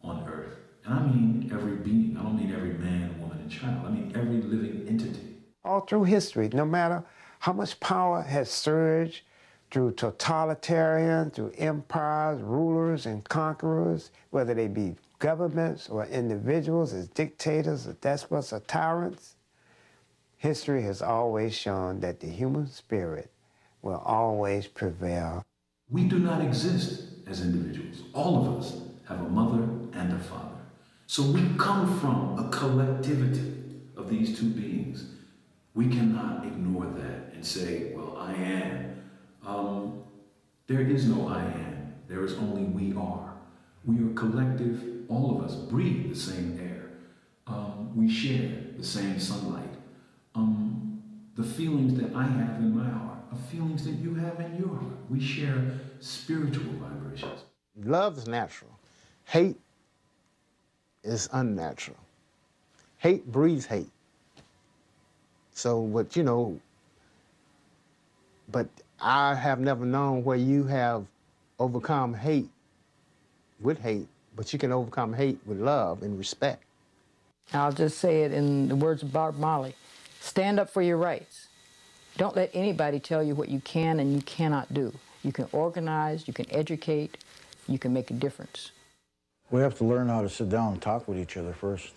on Earth. And I mean every being. I don't mean every man, woman, and child. I mean every living entity. All through history, no matter how much power has surged through totalitarian, through empires, rulers, and conquerors, whether they be governments or individuals as dictators or despots or tyrants, history has always shown that the human spirit will always prevail. We do not exist as individuals. All of us have a mother and a father. So we come from a collectivity of these two beings. We cannot ignore that and say, well, I am. There is no I am. There is only we are. We are collective. All of us breathe the same air. We share the same sunlight. The feelings that I have in my heart are feelings that you have in your heart. We share spiritual vibrations. Love is natural. Hate is unnatural. Hate breeds hate. So but I have never known where you have overcome hate with hate, but you can overcome hate with love and respect. I'll just say it in the words of Bob Marley. Stand up for your rights. Don't let anybody tell you what you can and you cannot do. You can organize, you can educate, you can make a difference. We have to learn how to sit down and talk with each other first.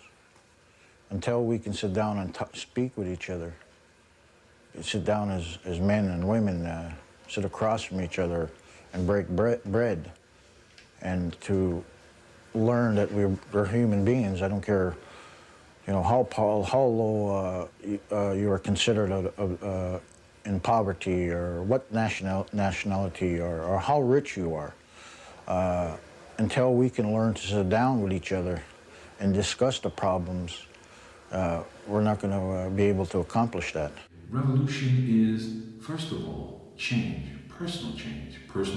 Until we can sit down and speak with each other, sit down as men and women, sit across from each other and break bread, and to learn that we're human beings. I don't care, how low you are considered in poverty, or what nationality, or how rich you are. Until we can learn to sit down with each other and discuss the problems, we're not going to be able to accomplish that. Revolution is, first of all, change, personal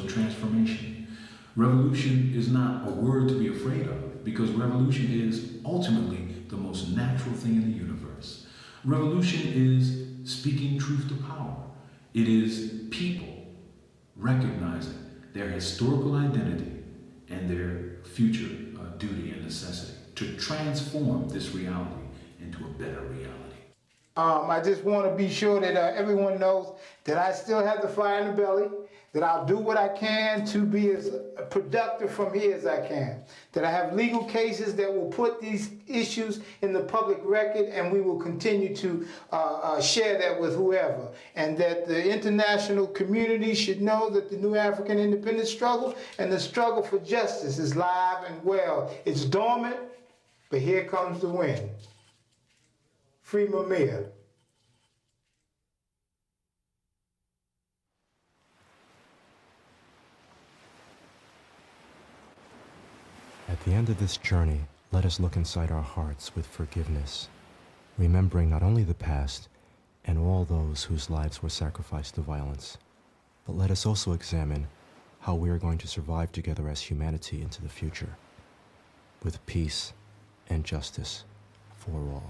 transformation. Revolution is not a word to be afraid of, because revolution is ultimately the most natural thing in the universe. Revolution is speaking truth to power. It is people recognizing their historical identity and their future duty and necessity to transform this reality into a better reality. I just want to be sure that everyone knows that I still have the fire in the belly, that I'll do what I can to be as productive from here as I can, that I have legal cases that will put these issues in the public record, and we will continue to share that with whoever, and that the international community should know that the New African Independence Struggle and the struggle for justice is live and well. It's dormant, but here comes the wind. Free Mamiya. At the end of this journey, let us look inside our hearts with forgiveness, remembering not only the past and all those whose lives were sacrificed to violence, but let us also examine how we are going to survive together as humanity into the future, with peace and justice for all.